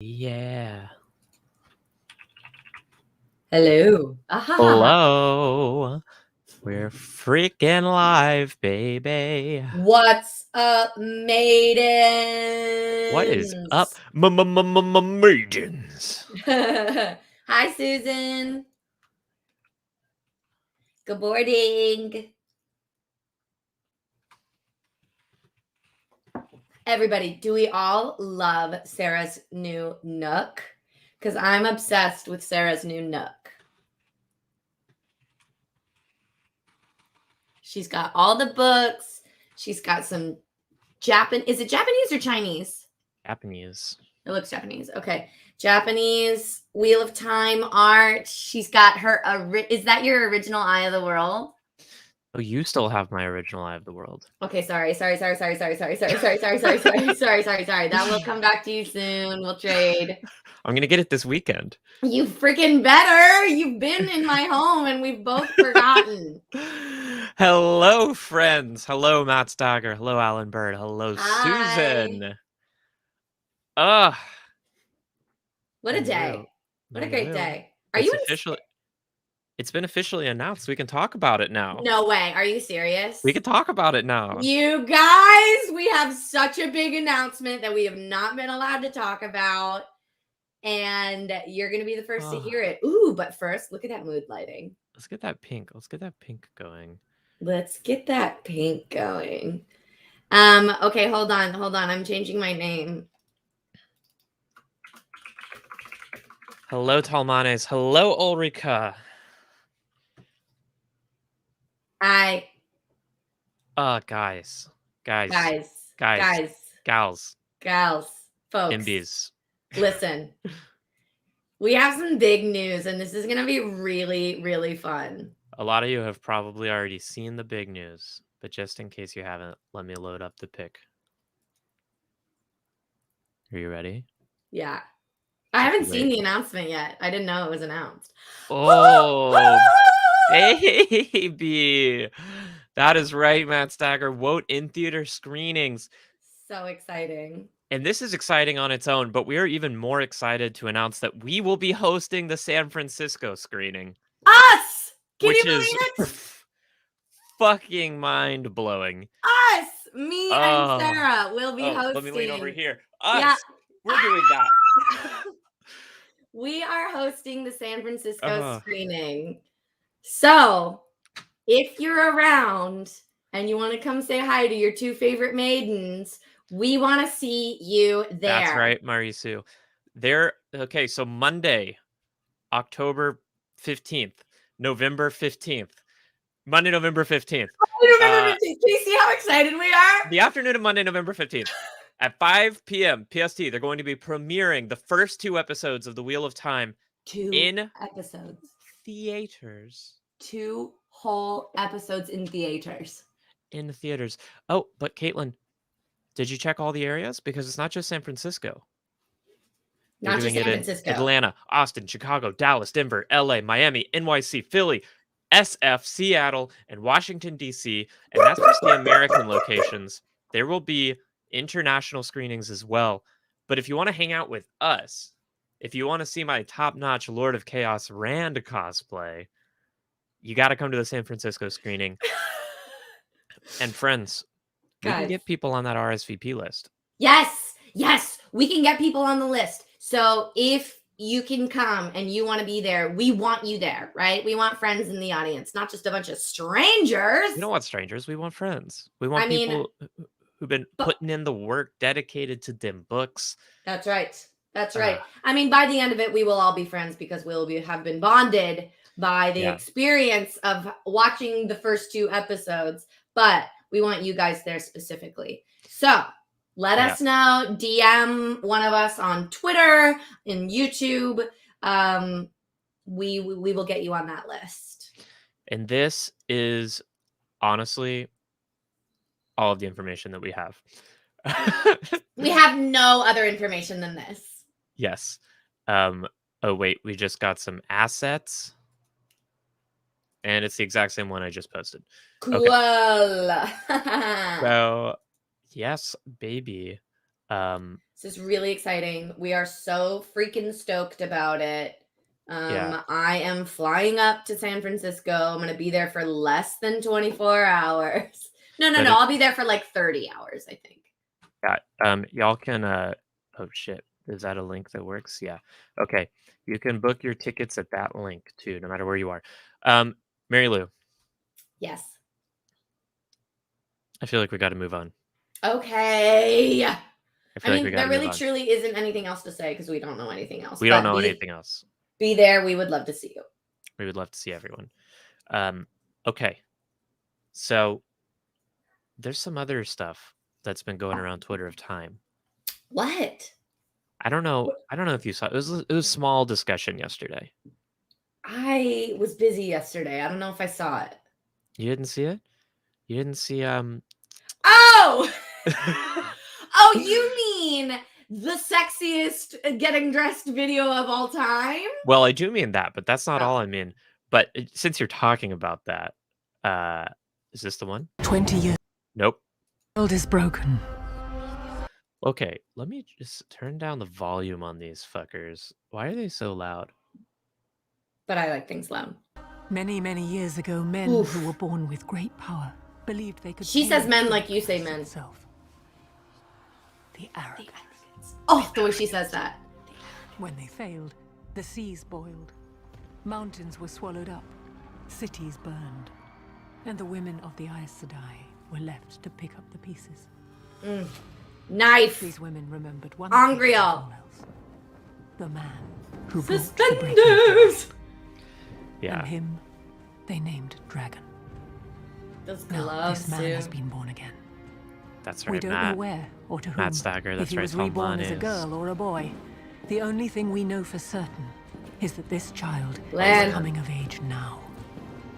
Yeah. Hello. Hello. We're freaking live, baby. What's up, maidens? What is up, maidens? Hi, Susan. Good morning. Everybody, do we all love Sarah's new Nook? Because I'm obsessed with Sarah's new Nook. She's got all the books. She's got some Is it Japanese or Chinese? Japanese. It looks Japanese. Okay. Japanese Wheel of Time art. She's got her. Is that your original Eye of the World? Oh, you still have my original Eye of the World. Okay, sorry. That will come back to you soon. We'll trade. I'm gonna get it this weekend. You freaking better. You've been in my home and we've both forgotten. Hello, friends. Hello, Matt Stagger. Hello, Alan Bird. Hello, Hi. Susan. What a day. What a great day. Are you It's been officially announced. We can talk about it now. No way. Are you serious? We can talk about it now. You guys, we have such a big announcement that we have not been allowed to talk about. And you're going to be the first to hear it. Ooh, but first, look at that mood lighting. Let's get that pink. Let's get that pink going. Okay, hold on. I'm changing my name. Hello, Talmanes. Hello, Ulrika. Hi. Guys. Gals. Folks. MBs. Listen. We have some big news, and this is going to be really, really fun. A lot of you have probably already seen the big news, but just in case you haven't, let me load up the pic. Are you ready? Yeah. I haven't seen the announcement yet. I didn't know it was announced. Oh, baby. That is right, Matt Stagger. Wote in theater screenings. So exciting. And this is exciting on its own, but we are even more excited to announce that we will be hosting the San Francisco screening. Us! Can you believe it? Fucking mind-blowing. Us! Me and Sarah will be hosting. Let me lean over here. Us! Yeah. We're doing that. We are hosting the San Francisco screening. So, if you're around and you want to come say hi to your two favorite maidens, we want to see you there. That's right, Marisu. Okay, so Monday, October 15th, November 15th. Monday, November 15th. Can you see how excited we are? The afternoon of Monday, November 15th. At 5 p.m. PST, they're going to be premiering the first 2 episodes of The Wheel of Time. 2 episodes. Theaters. 2 whole episodes in theaters. In theaters. Oh, but Caitlin, did you check all the areas? Because it's not just San Francisco. Not just San Francisco. Atlanta, Austin, Chicago, Dallas, Denver, LA, Miami, NYC, Philly, SF, Seattle, and Washington, D.C. And that's just the American locations. There will be international screenings as well. But if you want to hang out with us, if you want to see my top-notch Lord of Chaos Rand cosplay, you got to come to the San Francisco screening. And friends, we can get people on that RSVP list. Yes, we can get people on the list. So if you can come and you want to be there, we want you there, right? We want friends in the audience, not just a bunch of strangers. We don't want strangers. We want friends. We want people who've been putting in the work dedicated to them books. That's right. I mean, by the end of it, we will all be friends because have been bonded by the experience of watching the first 2 episodes. But we want you guys there specifically. So let us know. DM one of us on Twitter and YouTube. We will get you on that list. And this is honestly all of the information that we have. We have no other information than this. Yes. Oh wait, we just got some assets. And it's the exact same one I just posted. Cool. Okay. So, yes, baby. This is really exciting. We are so freaking stoked about it. I am flying up to San Francisco. I'm going to be there for less than 24 hours. No. I'll be there for like 30 hours, I think. Yeah. Y'all can, oh shit. Is that a link that works? Yeah. Okay. You can book your tickets at that link too, no matter where you are. Mary Lou, Yes. I feel like we got to move on. Okay. I feel like we there gotta really move on. truly isn't anything else to say because we don't know anything else. We don't know anything else. Be there. We would love to see you. We would love to see everyone. Okay. So there's some other stuff that's been going around Twitter of time. What? I don't know if you saw it. It was a small discussion yesterday. I was busy yesterday. I don't know if I saw it. You didn't see it? You didn't see Oh! Oh, you mean the sexiest getting dressed video of all time? Well, I do mean that, but that's not all I mean. But since you're talking about that, is this the one? 20 years. Nope. The world is broken. Okay, let me just turn down the volume on these fuckers. Why are they so loud? But I like things loud. Many, many years ago, men who were born with great power believed they could. She says men like you say men. Itself. The arrogance. Oh, the way she says that. When they failed, the seas boiled, mountains were swallowed up, cities burned, and the women of the Aes Sedai were left to pick up the pieces. Knife. These women remembered one Angriel. thing above all else. The man who brought the Suspenders. Yeah. And him they named Dragon. Those Now, gloves, this man too. has been born again. That's right, We don't Matt. know where or to whom. Matt Stagger, that's if he right, was Tom reborn as a Lannis. girl or a boy. The only thing we know for certain is that this child Len. is coming of age now,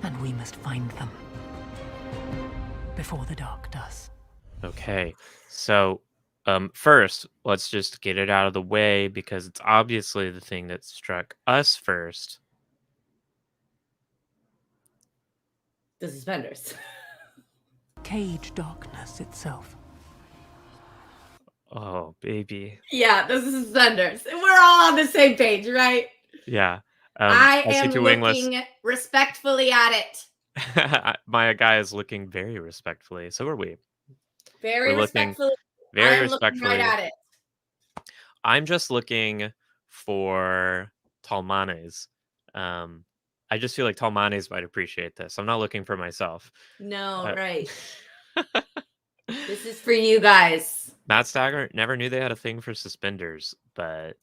and we must find them before the dark does. Okay, so first, let's just get it out of the way because it's obviously the thing that struck us first. The suspenders. Cage darkness itself. Oh, baby. Yeah, the suspenders. We're all on the same page, right? Yeah. I see am two wingless. looking respectfully at it. My guy is looking very respectfully. So are we. Very We're looking respectfully. very I am looking respectfully. right at it. I'm just looking for Talmanes. I just feel like Talmanes might appreciate this. I'm not looking for myself. No, right. This is for you guys. Matt Stagger never knew they had a thing for suspenders, but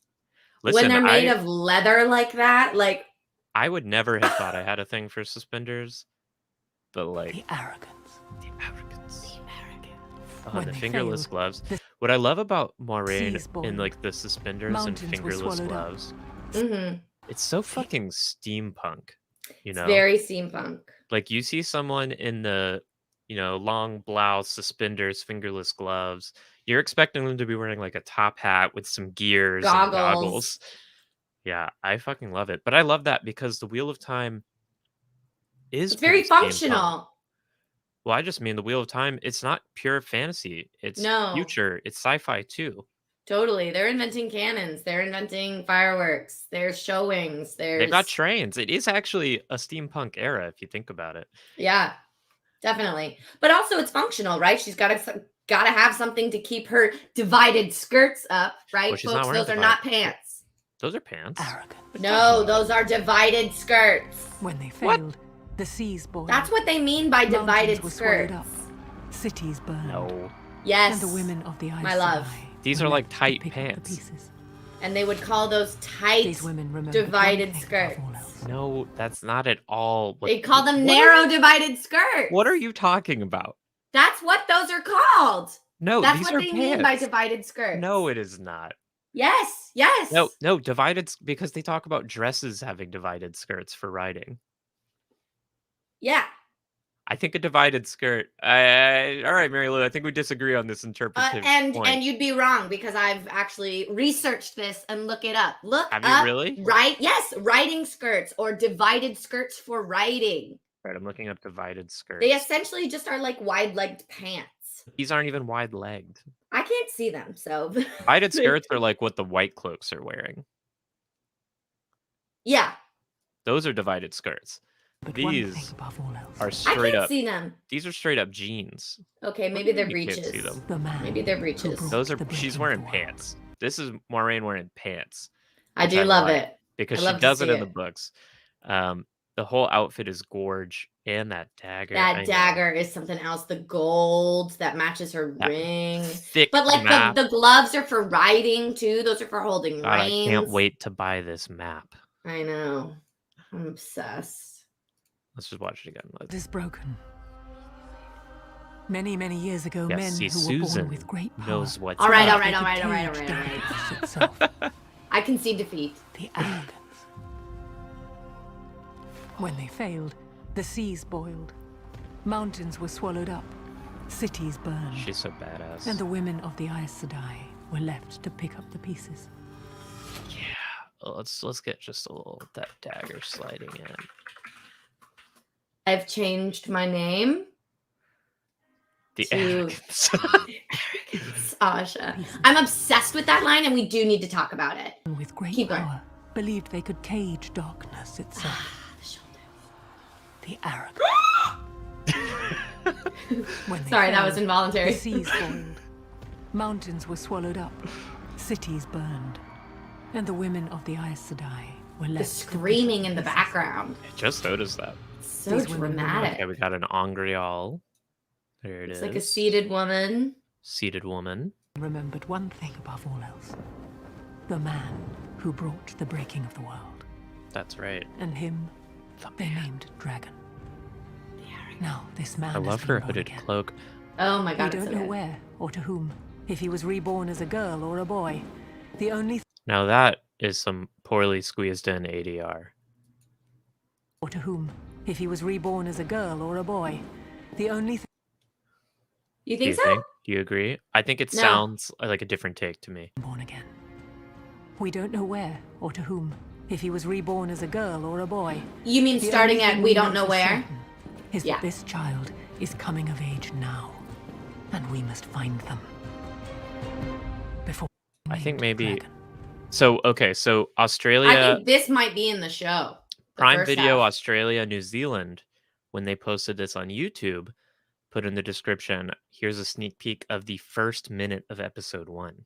listen, when they're made of leather like that, like I would never have thought I had a thing for suspenders, but like The arrogance. the arrogance. Oh, When the they fingerless failed, gloves. the What I love about Moiraine seas boiled, in like the suspenders mountains and were fingerless swallowed up. gloves, mhm. it's so fucking steampunk. You It's know, very steampunk. like you see someone in the long blouse, suspenders, fingerless gloves, you're expecting them to be wearing like a top hat with some gears and goggles. Yeah, I fucking love it. But I love that because the Wheel of Time is It's very pretty steampunk. functional. Well, I just mean the Wheel of Time, it's not pure fantasy. It's No. future. It's sci-fi too. Totally. They're inventing cannons. They're inventing fireworks. There's showings. They've got trains. It is actually a steampunk era if you think about it. Yeah, definitely. But also it's functional, right? She's got to have something to keep her divided skirts up, right? Well, she's not Folks, wearing those are not pants. Those are pants. Arrogant. No, those are divided skirts. When they What? failed, the seas boiled. That's what they mean by mountains divided were swallowed skirts. up, cities burned. No. Yes. And the women of the Aes my love. Sedai These were are like left to tight pick up the pants. pieces. And they would call those tight These women remembered divided one thing skirts. above all else. No, that's not at all. They call them narrow divided skirts. What are you talking about? That's what those are called. No, That's these what are they pants. mean by divided skirts. No, it is not. Yes. Yes. No, divided because they talk about dresses having divided skirts for riding. Yeah. I think a divided skirt. All right, Mary Lou. I think we disagree on this interpretive point. And you'd be wrong because I've actually researched this and look it up. Look Have up, you really? Right? Yes, riding skirts or divided skirts for riding. Right, I'm looking up divided skirts. They essentially just are like wide-legged pants. These aren't even wide-legged. I can't see them, so Divided skirts are like what the white cloaks are wearing. Yeah. Those are divided skirts. But These above all else, are I straight can't up. see them. These are straight up jeans. Okay, maybe they're You can't see breeches. them. the man Maybe they're who breeches. brought Those are. the breaking She's of wearing the world. pants. This is Moiraine wearing pants. I which do love like, it. because I she love to does it see in the it. books. The whole outfit is gorge, and that dagger. I That know. dagger is something else. The gold that matches her That ring. thick But like map. the gloves are for riding too. Those are for holding God, reins. I can't wait to buy this map. I know. I'm obsessed. Let's just watch it again. It is broken. Many, many years ago, Yes, men see, who were Susan born with great power. knows what's All right, up. all right, they all could right, all right, all cage right, all right. darkness itself. I can see defeat. The arrogance. When they failed, the seas boiled. Mountains were swallowed up. Cities burned. She's so badass. And the women of the Aes Sedai were left to pick up the pieces. Yeah. Let's get just a little that dagger sliding in. I've changed my name. The To- arrogance. Asha. I'm obsessed with that line, and we do need to talk about it. And with great Keep going. power, believed they could cage darkness itself. The arrogance. When they Sorry, that was failed, involuntary. The seas boiled. Mountains were swallowed up. Cities burned. And the women of the Aes Sedai were left. The screaming in the background. Just noticed that. So These women were dramatic. Okay, we got an Angreal. There it It's is. like a seated woman. Seated woman. Remembered one thing above all else. The man who brought the breaking of the world. That's right. And him, they named Dragon. Now, this man I love her has been born hooded again. cloak. Oh my We god, it's don't so know good. where or to whom. If he was reborn as a girl or a boy. The only Now that is some poorly squeezed in ADR. or to whom. If he was reborn as a girl or a boy. The only You Do think you so? think? Do you agree? I think it No. sounds like a different take to me. born again. We don't know where or to whom. If he was reborn as a girl or a boy. You mean The starting only at thing we don't know know for where? certain Is Yeah. that this child is coming of age now. And we must find them. Before I think named maybe. Dragon. So okay, so Australia, I think this might be in the show. The Prime first Video, half. Australia, New Zealand, when they posted this on YouTube, put in the description, here's a sneak peek of the first minute of episode 1.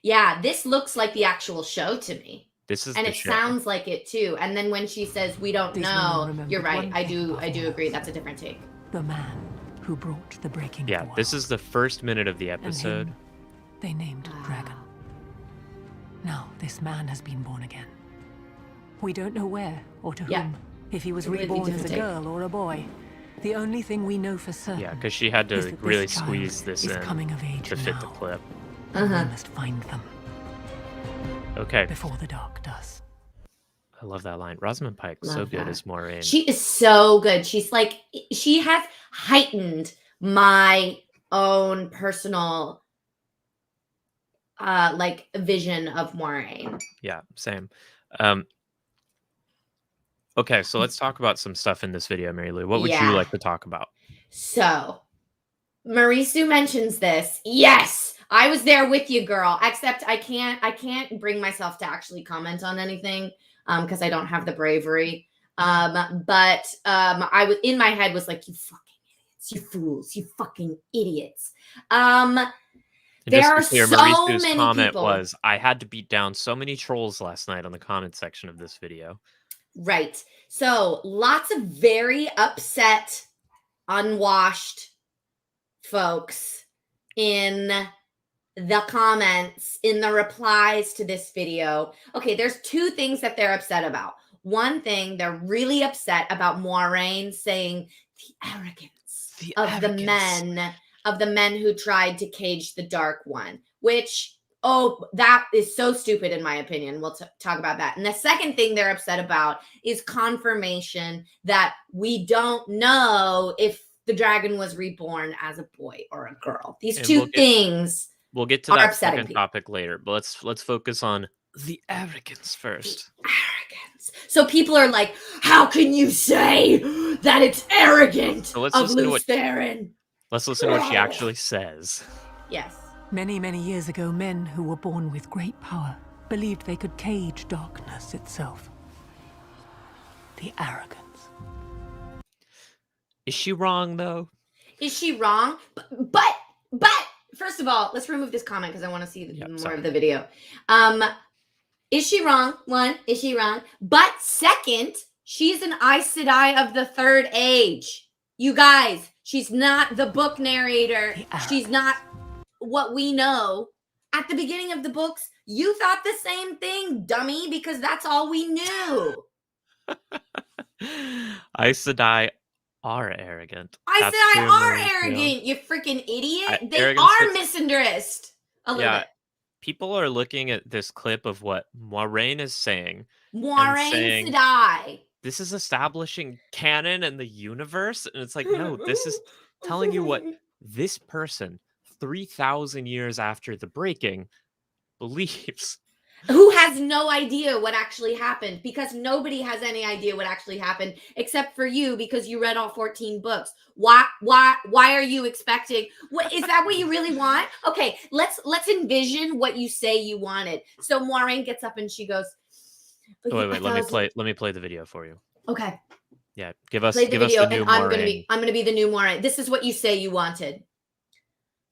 Yeah, this looks like the actual show to me. This is And the it show. sounds like it too. And then when she says we don't These women know, remembered you're right. one I thing do above all agree. else. That's a different take. The man who brought the breaking of Yeah, the world. this is the first minute of the And episode. him, they named Wow. Dragon. Now, this man has been born again. We don't know where or to Yeah. whom. If he was Completely reborn as a different take. girl or a boy. The only thing we know for certain Yeah, because she had is to that really this child squeeze this is in coming of age to fit now. the clip. And Uh-huh. we must find them Okay, before the dark does. I love that line. Rosamund Pike, so Love good that. as Moiraine. She is so good. She's like, she has heightened my own personal like vision of Moiraine. Yeah, same. Okay, so let's talk about some stuff in this video, Mary Lou. What would you Yeah. like to talk about? So Marisu mentions this. Yes, I was there with you, girl. Except I can't bring myself to actually comment on anything because I don't have the bravery. But I was in my head was like, you fucking idiots, you fools, you fucking idiots. And There just to be are clear, so Marisu's many comment people. was, I had to beat down so many trolls last night on the comment section of this video. Right. So lots of very upset, unwashed folks in the comments, in the replies to this video. Okay, there's two things that they're upset about. One thing, they're really upset about Moiraine saying the arrogance of the men who tried to cage the Dark One, which, oh, that is so stupid in my opinion. We'll talk about that. And the second thing they're upset about is confirmation that we don't know if the dragon was reborn as a boy or a girl. These And two things We'll get to are that upsetting second people. topic later, but let's focus on the arrogance first. Arrogance. So people are like, how can you say that it's arrogant So let's of listen to what- Luce Theron? Let's listen to what she actually says. Yes. Many, many years ago, men who were born with great power believed they could cage darkness itself. The arrogance. Is she wrong, though? Is she wrong? But first of all, let's remove this comment because I want to see more of the video. Is she wrong? One, is she wrong? But second, she's an Aes Sedai of the third age. You guys, she's not the book narrator. She's not what we know. At the beginning of the books, you thought the same thing, dummy, because that's all we knew. Aes Sedai are arrogant. Aes That's Sedai true, are Mary arrogant, you freaking idiot. They arrogance are fits- misandrist. A little bit. People are looking at this clip of what Moiraine is saying. Moiraine saying- Sedai. This is establishing canon and the universe, and it's like, no, this is telling you what this person, 3,000 years after the breaking, believes. Who has no idea what actually happened, because nobody has any idea what actually happened except for you, because you read all 14 books. Why are you expecting? What is that? What you really want? Okay, let's envision what you say you wanted. So Moiraine gets up and she goes, Wait, let me play the video for you. Okay. Yeah, give us Play the the video, new and I'm Moiraine. gonna be the new Moiraine. This is what you say you wanted.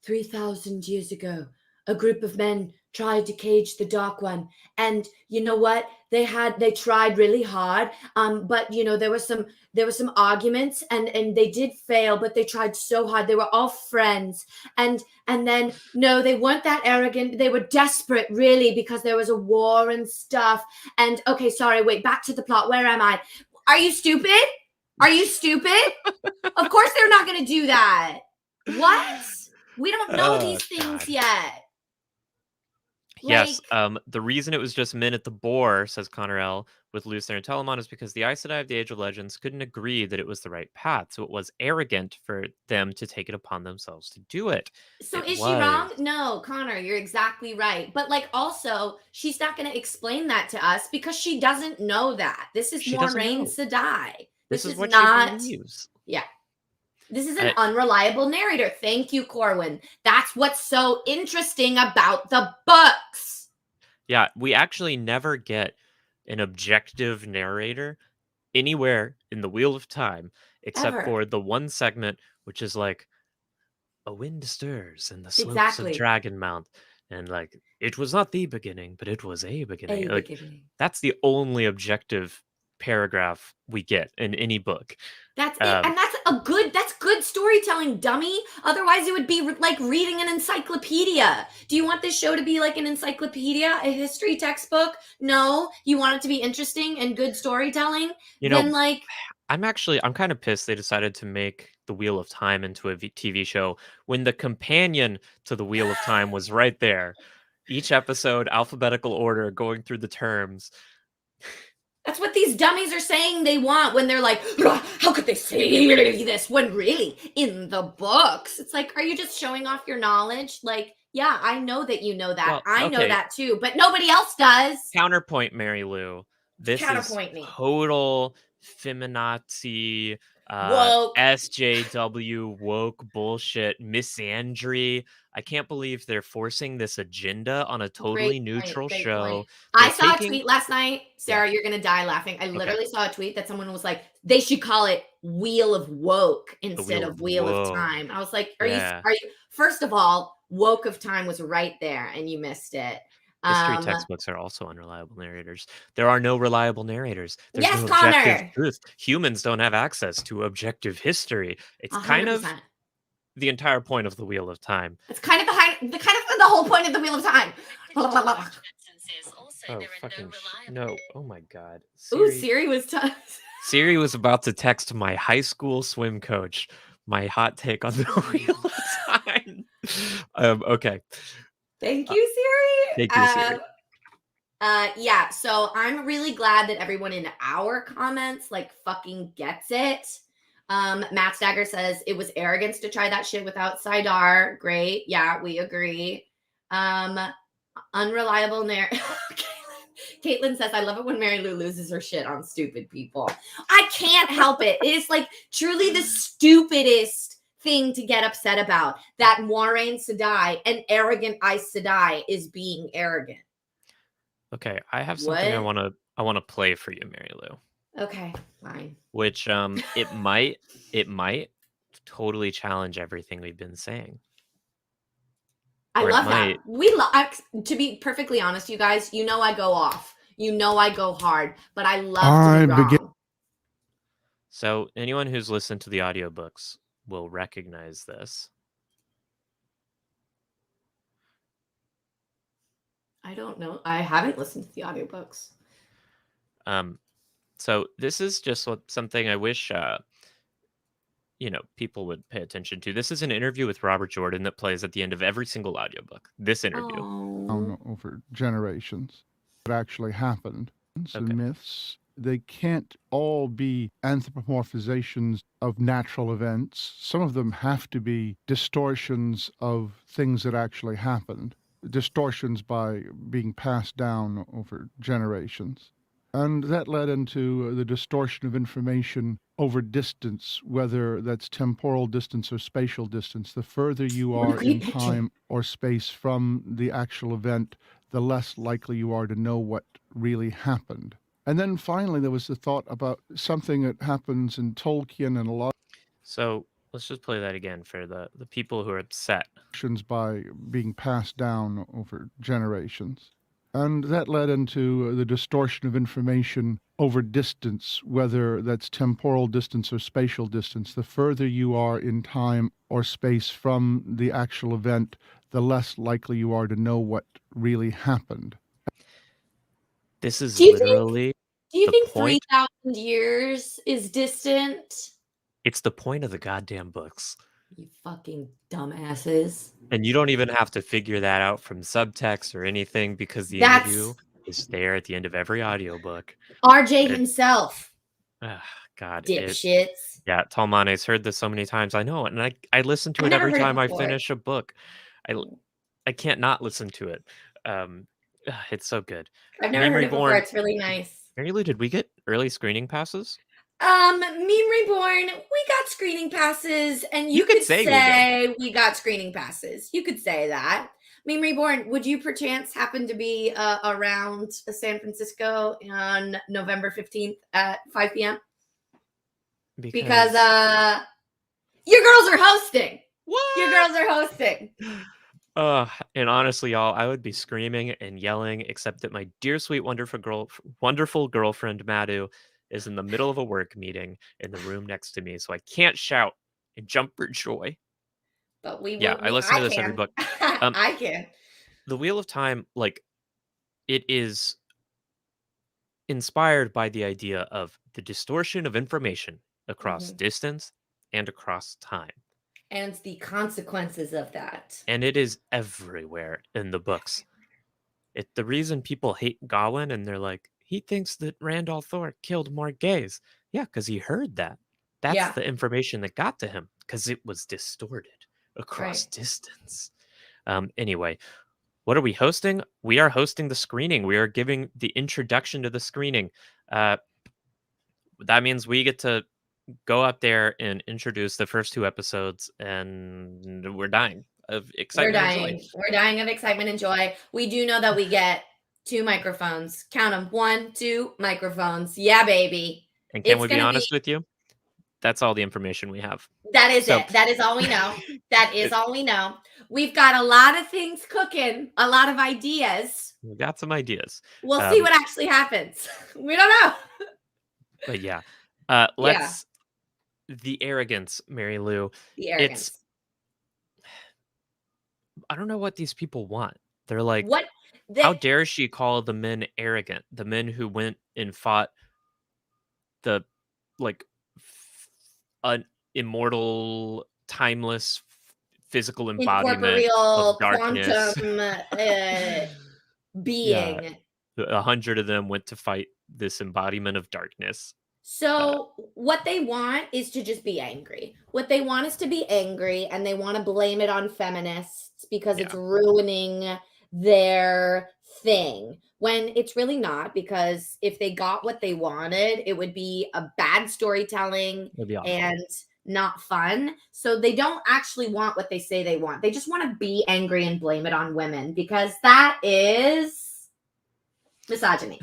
3,000 years ago, a group of men tried to cage the Dark One, and you know what? They tried really hard. But you know, there were some arguments, and they did fail, but they tried so hard. They were all friends, and then no, they weren't that arrogant. They were desperate, really, because there was a war and stuff. And okay, sorry, wait, back to the plot. Where am I? Are you stupid? Are you stupid? Of course they're not going to do that. What? We don't know these things yet. Yes, the reason it was just men at the boar, says Connor L, with Lucifer and Telamon, is because the Aes Sedai of the Age of Legends couldn't agree that it was the right path, so it was arrogant for them to take it upon themselves to do it. So is she wrong? No, Connor, you're exactly right. But like, also, she's not going to explain that to us because she doesn't know that. This is Moiraine Sedai. This is what not. She believes. Yeah. This is an unreliable narrator. Thank you, Corwin. That's what's so interesting about the books. Yeah, we actually never get an objective narrator anywhere in the Wheel of Time, except for the one segment, which is like, a wind stirs in the slopes of Dragonmount, and like, it was not the beginning, but it was a beginning. That's the only objective paragraph we get in any book. That's it. And that's good storytelling, dummy. Otherwise it would be like reading an encyclopedia. Do you want this show to be like an encyclopedia, a history textbook? No. You want it to be interesting and good storytelling? I'm kind of pissed they decided to make the Wheel of Time into a TV show when the companion to the Wheel of Time was right there. Each episode, alphabetical order, going through the terms. That's what these dummies are saying they want when they're like, how could they say this when really in the books? It's like, are you just showing off your knowledge? Like, yeah, I know that you know that. Well, I know that too, but nobody else does. Counterpoint, Mary Lou. This is total feminazi, woke. SJW, woke bullshit, misandry. I can't believe they're forcing this agenda on a totally neutral show. I saw a tweet last night. Sarah, you're going to die laughing. I literally saw a tweet that someone was like, they should call it Wheel of Woke instead of Wheel of Time. I was like, are you, first of all, Woke of Time was right there and you missed it. History textbooks are also unreliable narrators. There are no reliable narrators. There's no Connor. objective truth. Humans don't have access to objective history. It's 100%. Kind of the entire point of the Wheel of Time. It's kind of the whole point of the Wheel of Time. Oh, fucking no. Oh my God. Siri was Siri was about to text my high school swim coach my hot take on the Wheel of Time. Okay. Thank you, Siri. Thank you, Siri. Yeah, so I'm really glad that everyone in our comments like fucking gets it. Matt Stagger says it was arrogance to try that shit without Sidar. Great. Yeah, we agree. Unreliable narrator. Caitlin says, I love it when Mary Lou loses her shit on stupid people. I can't help it. It is like truly the stupidest thing to get upset about, that Moiraine Sedai, an arrogant Aes Sedai, is being arrogant. Okay, I have something I want to play for you, Mary Lou. Okay, fine. Which it might totally challenge everything we've been saying. I love that. To be perfectly honest, you guys, I go off. I go hard, but I love to be wrong. So anyone who's listened to the audiobooks will recognize this. I don't know. I haven't listened to the audiobooks. So this is just something I wish people would pay attention to. This is an interview with Robert Jordan that plays at the end of every single audiobook. This interview. Over generations. It actually happened. And myths, they can't all be anthropomorphizations of natural events. Some of them have to be distortions of things that actually happened. Distortions by being passed down over generations. And that led into the distortion of information over distance, whether that's temporal distance or spatial distance. The further you are in time or space from the actual event, the less likely you are to know what really happened. And then finally, there was the thought about something that happens in Tolkien and a lot. So let's just play that again for the people who are upset. By being passed down over generations. And that led into the distortion of information over distance, whether that's temporal distance or spatial distance. The further you are in time or space from the actual event, the less likely you are to know what really happened. This is literally. Do you think 3,000 years is distant? It's the point of the goddamn books. You fucking dumbasses. And you don't even have to figure that out from subtext or anything, because the interview is there at the end of every audiobook. RJ himself. God. Dipshits. Talmane's heard this so many times. I know it. And I listen to it every time I finish a book. I can't not listen to it. It's so good. I've never heard it before. It's really nice. Mary Lou, did we get early screening passes? Meme Reborn, we got screening passes, and you could say we got screening passes. You could say that. Meme Reborn, would you perchance happen to be around San Francisco on November 15th at 5 p.m.? Because your girls are hosting. What? Your girls are hosting. And honestly, y'all, I would be screaming and yelling, except that my dear, sweet, wonderful girlfriend, Madhu, is in the middle of a work meeting in the room next to me, so I can't shout and jump for joy. But I listen to this every book. I can. The Wheel of Time, it is inspired by the idea of the distortion of information across distance and across time. And the consequences of that. And it is everywhere in the books. The reason people hate Gawain, and they're like, he thinks that Randall Thor killed more gays. Yeah, because he heard that. That's the information that got to him, because it was distorted across distance. Anyway, what are we hosting? We are hosting the screening. We are giving the introduction to the screening. That means we get to go up there and introduce the first 2 episodes, and we're dying of excitement and joy. We're dying of excitement and joy. We do know that we get 2 microphones. Count them. 1, 2 microphones. Yeah, baby. And can we be honest with you? That's all the information we have. That is it. That is all we know. That is all we know. We've got a lot of things cooking, a lot of ideas. We got some ideas. We'll see what actually happens. We don't know. But yeah. The arrogance, Mary Lou. The arrogance. I don't know what these people want. They're like, what? How dare she call the men arrogant? The men who went and fought the an immortal, timeless, physical embodiment of darkness. Quantum being. 100 of them went to fight this embodiment of darkness. So what they want is to just be angry. What they want is to be angry, and they want to blame it on feminists because it's ruining their thing. when it's really not, because if they got what they wanted, it would be a bad storytelling It'd be awful. and not fun. So they don't actually want what they say they want. They just want to be angry and blame it on women, because that is misogyny.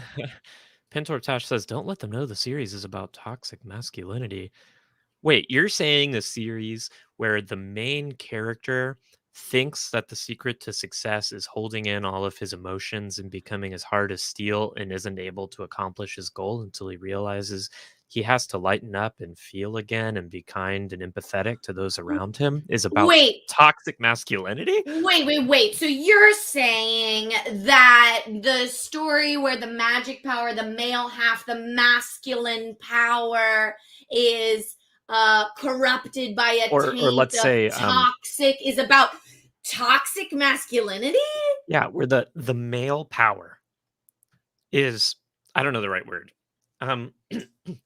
Pintortash says, don't let them know the series is about toxic masculinity. Wait, you're saying the series where the main character thinks that the secret to success is holding in all of his emotions and becoming as hard as steel and isn't able to accomplish his goal until he realizes he has to lighten up and feel again and be kind and empathetic to those around him is about Wait, toxic masculinity? wait. So you're saying that the story where the magic power, the male half, the masculine power is corrupted by a Or taint let's of say, toxic is about toxic masculinity? yeah, where the male power is, I don't know the right word.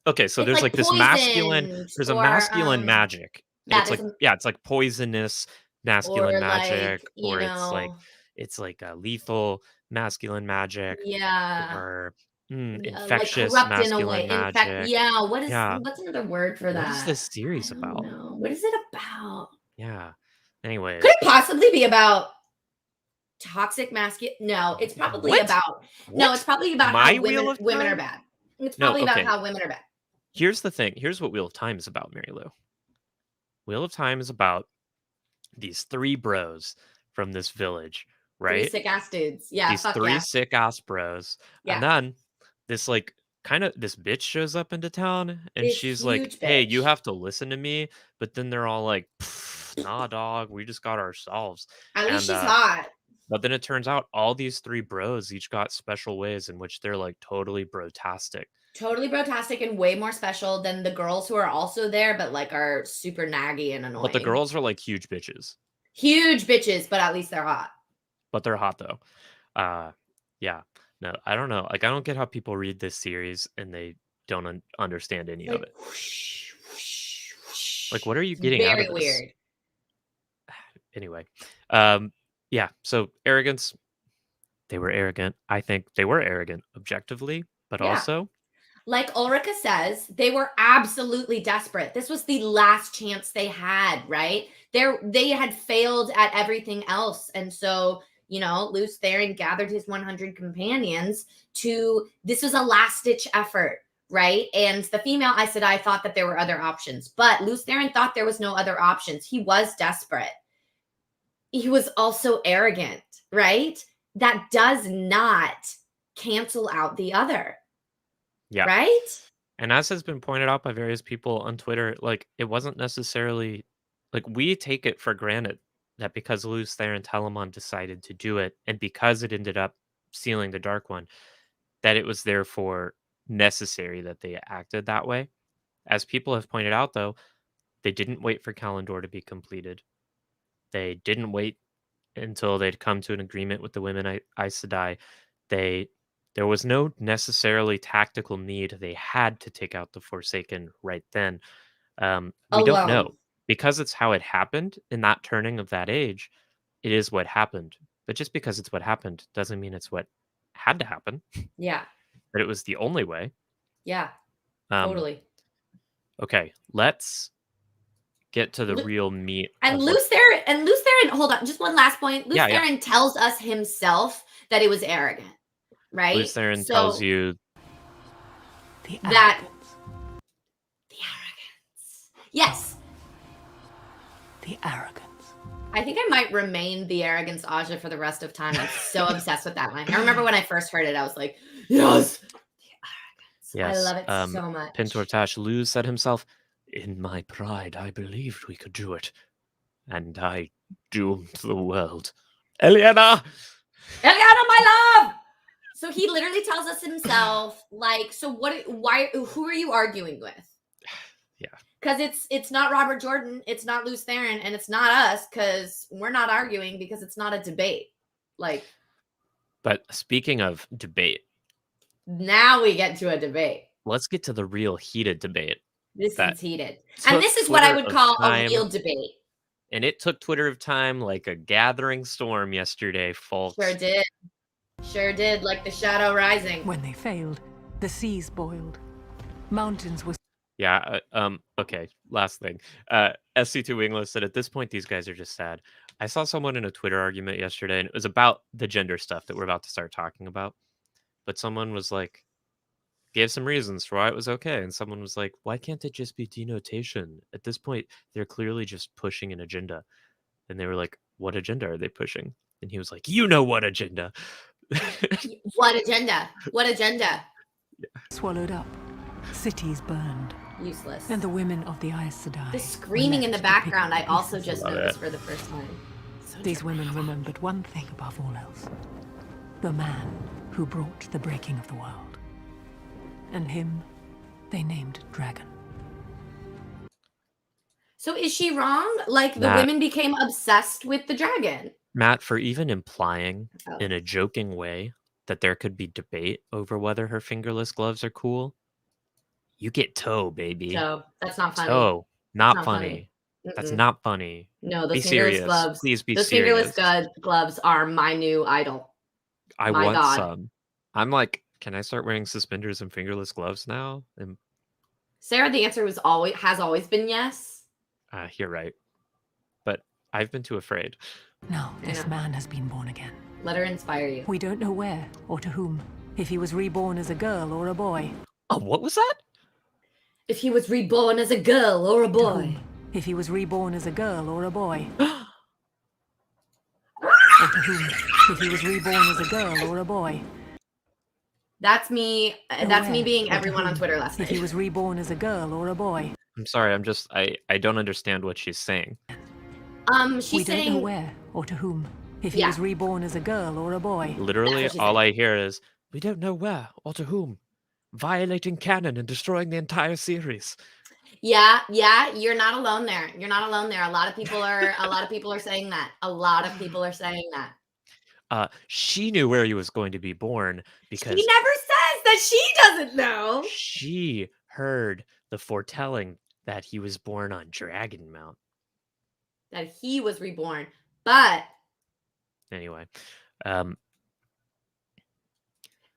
Okay, so It's there's like like this masculine, poisoned, there's a or masculine magic. that It's like, is, yeah, it's like poisonous masculine or magic, like, or it's like a lethal masculine magic, yeah, or like infectious corrupt in a way. masculine In fact, magic. yeah. Yeah. What's another word for What is that? this series I don't about? know. What is it about? Yeah. Could Anyways, it possibly be about toxic masculine? No, it's probably what? about no, What? it's probably about My how Wheel of women are Time? bad. It's No, probably about okay. how women are bad. Here's the thing. Here's what Wheel of Time is about, Mary Lou. Wheel of Time is about these three bros from this village, Three right? sick ass dudes. Yeah, These fuck three yeah. sick ass bros. And Yeah. then this like kind of this bitch shows up into town and This she's like, huge hey, you bitch. have to listen to me. But then they're all like, nah, dog, we just got ourselves. At least And she's hot. but then it turns out all these three bros each got special ways in which they're like totally brotastic. Totally brotastic and way more special than the girls who are also there, but like are super naggy and annoying. But the girls are like huge bitches. Huge bitches, but at least they're hot. But they're hot though. Yeah. No, I don't know. Like I don't get how people read this series and they don't understand any of it. Whoosh, whoosh, whoosh. Like what are you It's getting out very of this? weird. Anyway. Yeah, so arrogance, they were arrogant. I think they were arrogant objectively, but Yeah. also Like Ulrika says, they were absolutely desperate. This was the last chance they had, right? They had failed at everything else. And so, Luce Theron gathered his 100 companions this was a last ditch effort, right? And the female Aes Sedai thought that there were other options, but Luce Theron thought there was no other options. He was desperate. He was also arrogant, right? That does not cancel out the other. yeah. Right? And as has been pointed out by various people on Twitter, like it wasn't necessarily like we take it for granted that because Luce Theron Telamon decided to do it, and because it ended up sealing the Dark One, that it was therefore necessary that they acted that way. As people have pointed out, though, they didn't wait for Kalendor to be completed. They didn't wait until they'd come to an agreement with the women Aes Sedai. There was no necessarily tactical need. They had to take out the Forsaken right then. We don't know. Alone. Because it's how it happened in that turning of that age, it is what happened. But just because it's what happened doesn't mean it's what had to happen. Yeah. But it was the only way. Yeah. Um, Totally. Okay, let's get to the Lu- real meat. And of Luce Theron, hold on, just one last point. Luce Yeah, yeah. Theron tells us himself that it was arrogant, right? Luce Theron tells you The that- arrogance. The arrogance. Yes. The arrogance. I think I might remain the arrogance Aja for the rest of time. I'm so obsessed with that line. I remember when I first heard it, I was like, yes. The arrogance. Yes, I love it so much. Pintortash Luz said himself, in my pride, I believed we could do it. And I doomed the world. Eliana! Eliana, my love! So he literally tells us himself, like, so who are you arguing with? Yeah. Because it's not Robert Jordan, it's not Luce Theron, and it's not us, because we're not arguing because it's not a debate. Like, But speaking of debate, now we get to a debate. let's get to the real heated debate. This That is heated. took And this is what I Twitter would of call a time. real debate. And it took Twitter of time like a gathering storm yesterday, folks. Sure did. Sure did, like the Shadow Rising. When they failed, the seas boiled. Mountains were Yeah. Okay. Last thing. SC2 Wingless said at this point these guys are just sad. I saw someone in a Twitter argument yesterday, and it was about the gender stuff that we're about to start talking about. But someone was like, gave some reasons for why it was okay, and someone was like, why can't it just be denotation? At this point, they're clearly just pushing an agenda. And they were like, what agenda are they pushing? And he was like, you know what agenda? What agenda? What agenda? swallowed up. Cities burned. Useless. And the women of the Aes Sedai. The screaming in the background, I also just Love noticed it. for the first time. So These women remembered one thing above all else. The man who brought the breaking of the world. And him, they named Dragon. So is she wrong? Like the Matt. women became obsessed with the dragon. Matt, for even implying Oh. in a joking way that there could be debate over whether her fingerless gloves are cool, you get toe, baby. So that's not funny. Toe. Not not funny. funny. That's Mm-mm. not funny. No, Be those fingerless serious. gloves. Please be Those serious. fingerless gloves are my new idol. I my want God. some. I'm like, can I start wearing suspenders and fingerless gloves now? And Sarah, the answer has always been yes. you're right. But I've been too afraid. Now, I this know. man has been born again. Let her inspire you. We don't know where or to whom. If he was reborn as a girl or a boy. Oh, what was that? If he was reborn as a girl or a To boy. whom? If he was reborn as a girl or a boy. Or to whom? If he was reborn as a girl or a boy. That's me. That's me Where being or to everyone on whom? Twitter last If he night. was reborn as a girl or a boy. I'm sorry, I don't understand what she's saying. She's We don't know saying where or to whom. If he Yeah. was reborn as a girl or a boy. Literally, That's what she's all saying. I hear is, we don't know where or to whom. Violating canon and destroying the entire series. Yeah, you're not alone there. You're not alone there. A lot of people are saying that. A lot of people are saying that. She knew where he was going to be born because She never says that she doesn't know. she heard the foretelling that he was born on Dragon Mount. That he was reborn. But Anyway,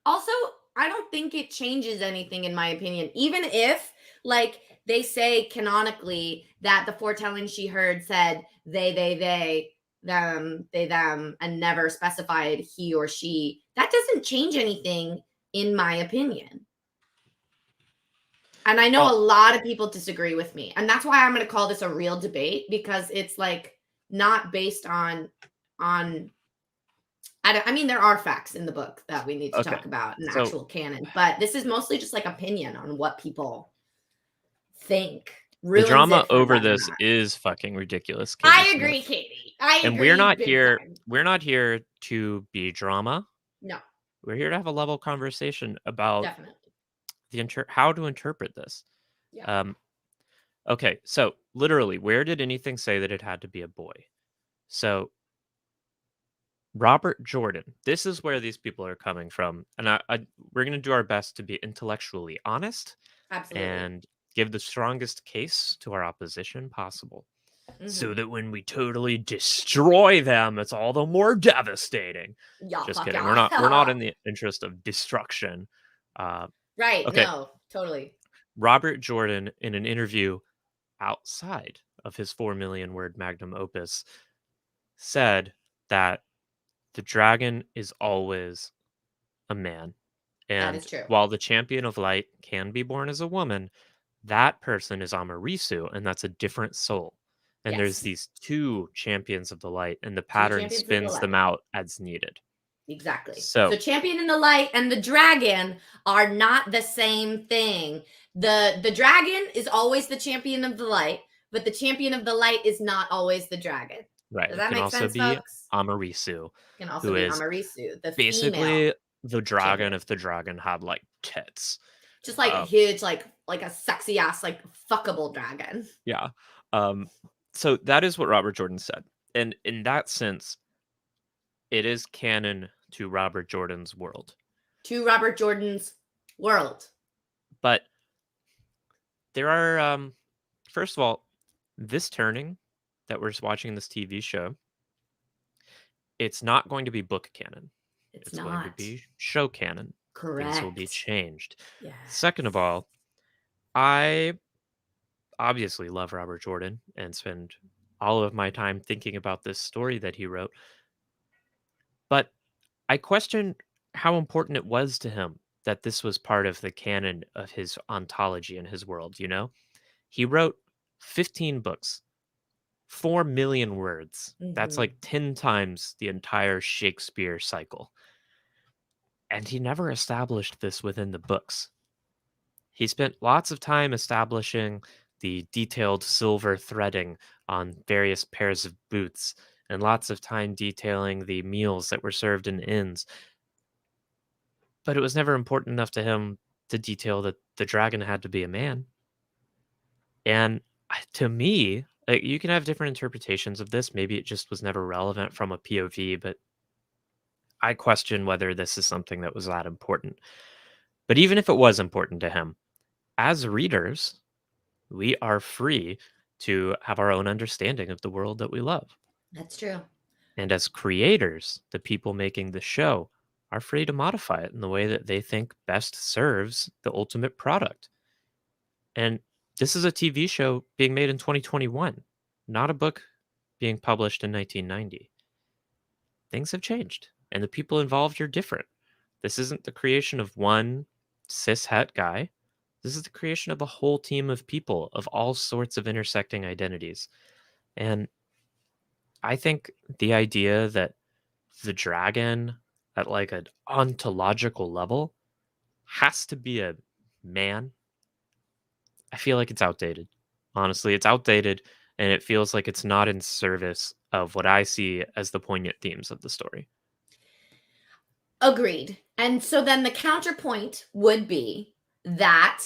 also, I don't think it changes anything in my opinion. Even if, like, they say canonically that the foretelling she heard said they, them, and never specified he or she, that doesn't change anything in my opinion. And I know a lot of people disagree with me. And that's why I'm going to call this a real debate, because it's like not based on I mean, there are facts in the book that we need to Okay. talk about in So- actual canon, but this is mostly just like opinion on what people think. Ruins the drama it for over them or this not. is fucking ridiculous. I Katie agree, Smith. Katie. I agree. And we're not big here. time. We're not here to be drama. No, We're here to have a level conversation about definitely. how to interpret this. Yeah. Okay, so literally, where did anything say that it had to be a boy? So Robert Jordan, this is where these people are coming from, and we're going to do our best to be intellectually honest Absolutely. and give the strongest case to our opposition possible, so that when we totally destroy them, it's all the more devastating. Yeah, Just fuck kidding. yeah. We're not in the interest of destruction. Right. Okay. No, totally. Robert Jordan, in an interview outside of his 4 million word magnum opus, said that the dragon is always a man. And is true. while the champion of light can be born as a woman, that person is Amarisu, and that's a different soul. And there's Yes. these two champions of the light, and the pattern champions of the spins them light. out as needed. Exactly. So champion in the light and the dragon are not the same thing. The dragon is always the champion of the light, but the champion of the light is not always the dragon. right, Does it that can make also sense, be folks? Amarisu, Can also who be is Amarisu, the basically female. the dragon champion. if the dragon had like tits. Just like a huge, like a sexy ass, like fuckable dragon. Yeah. So that is what Robert Jordan said. And in that sense, it is canon to Robert Jordan's world. To Robert Jordan's world. But there are, first of all, this turning that we're watching this TV show, it's not going to be book canon. It's going to not. be show canon. Things will be Correct. changed. Yes. Second of all, I obviously love Robert Jordan and spend all of my time thinking about this story that he wrote, but I question how important it was to him that this was part of the canon of his ontology and his world, you know? He wrote 15 books, 4 million words. That's Mhm. like 10 times the entire Shakespeare cycle. And he never established this within the books. He spent lots of time establishing the detailed silver threading on various pairs of boots, and lots of time detailing the meals that were served in inns. But it was never important enough to him to detail that the dragon had to be a man. And to me, like, you can have different interpretations of this. Maybe it just was never relevant from a POV, but I question whether this is something that was that important. But even if it was important to him, as readers, we are free to have our own understanding of the world that we love. That's true. And as creators, the people making the show are free to modify it in the way that they think best serves the ultimate product. And this is a TV show being made in 2021, not a book being published in 1990. Things have changed, and the people involved are different. This isn't the creation of one cishet guy. This is the creation of a whole team of people of all sorts of intersecting identities. And I think the idea that the dragon at like an ontological level has to be a man, I feel like it's outdated. Honestly, it's outdated and it feels like it's not in service of what I see as the poignant themes of the story. Agreed. And so then the counterpoint would be that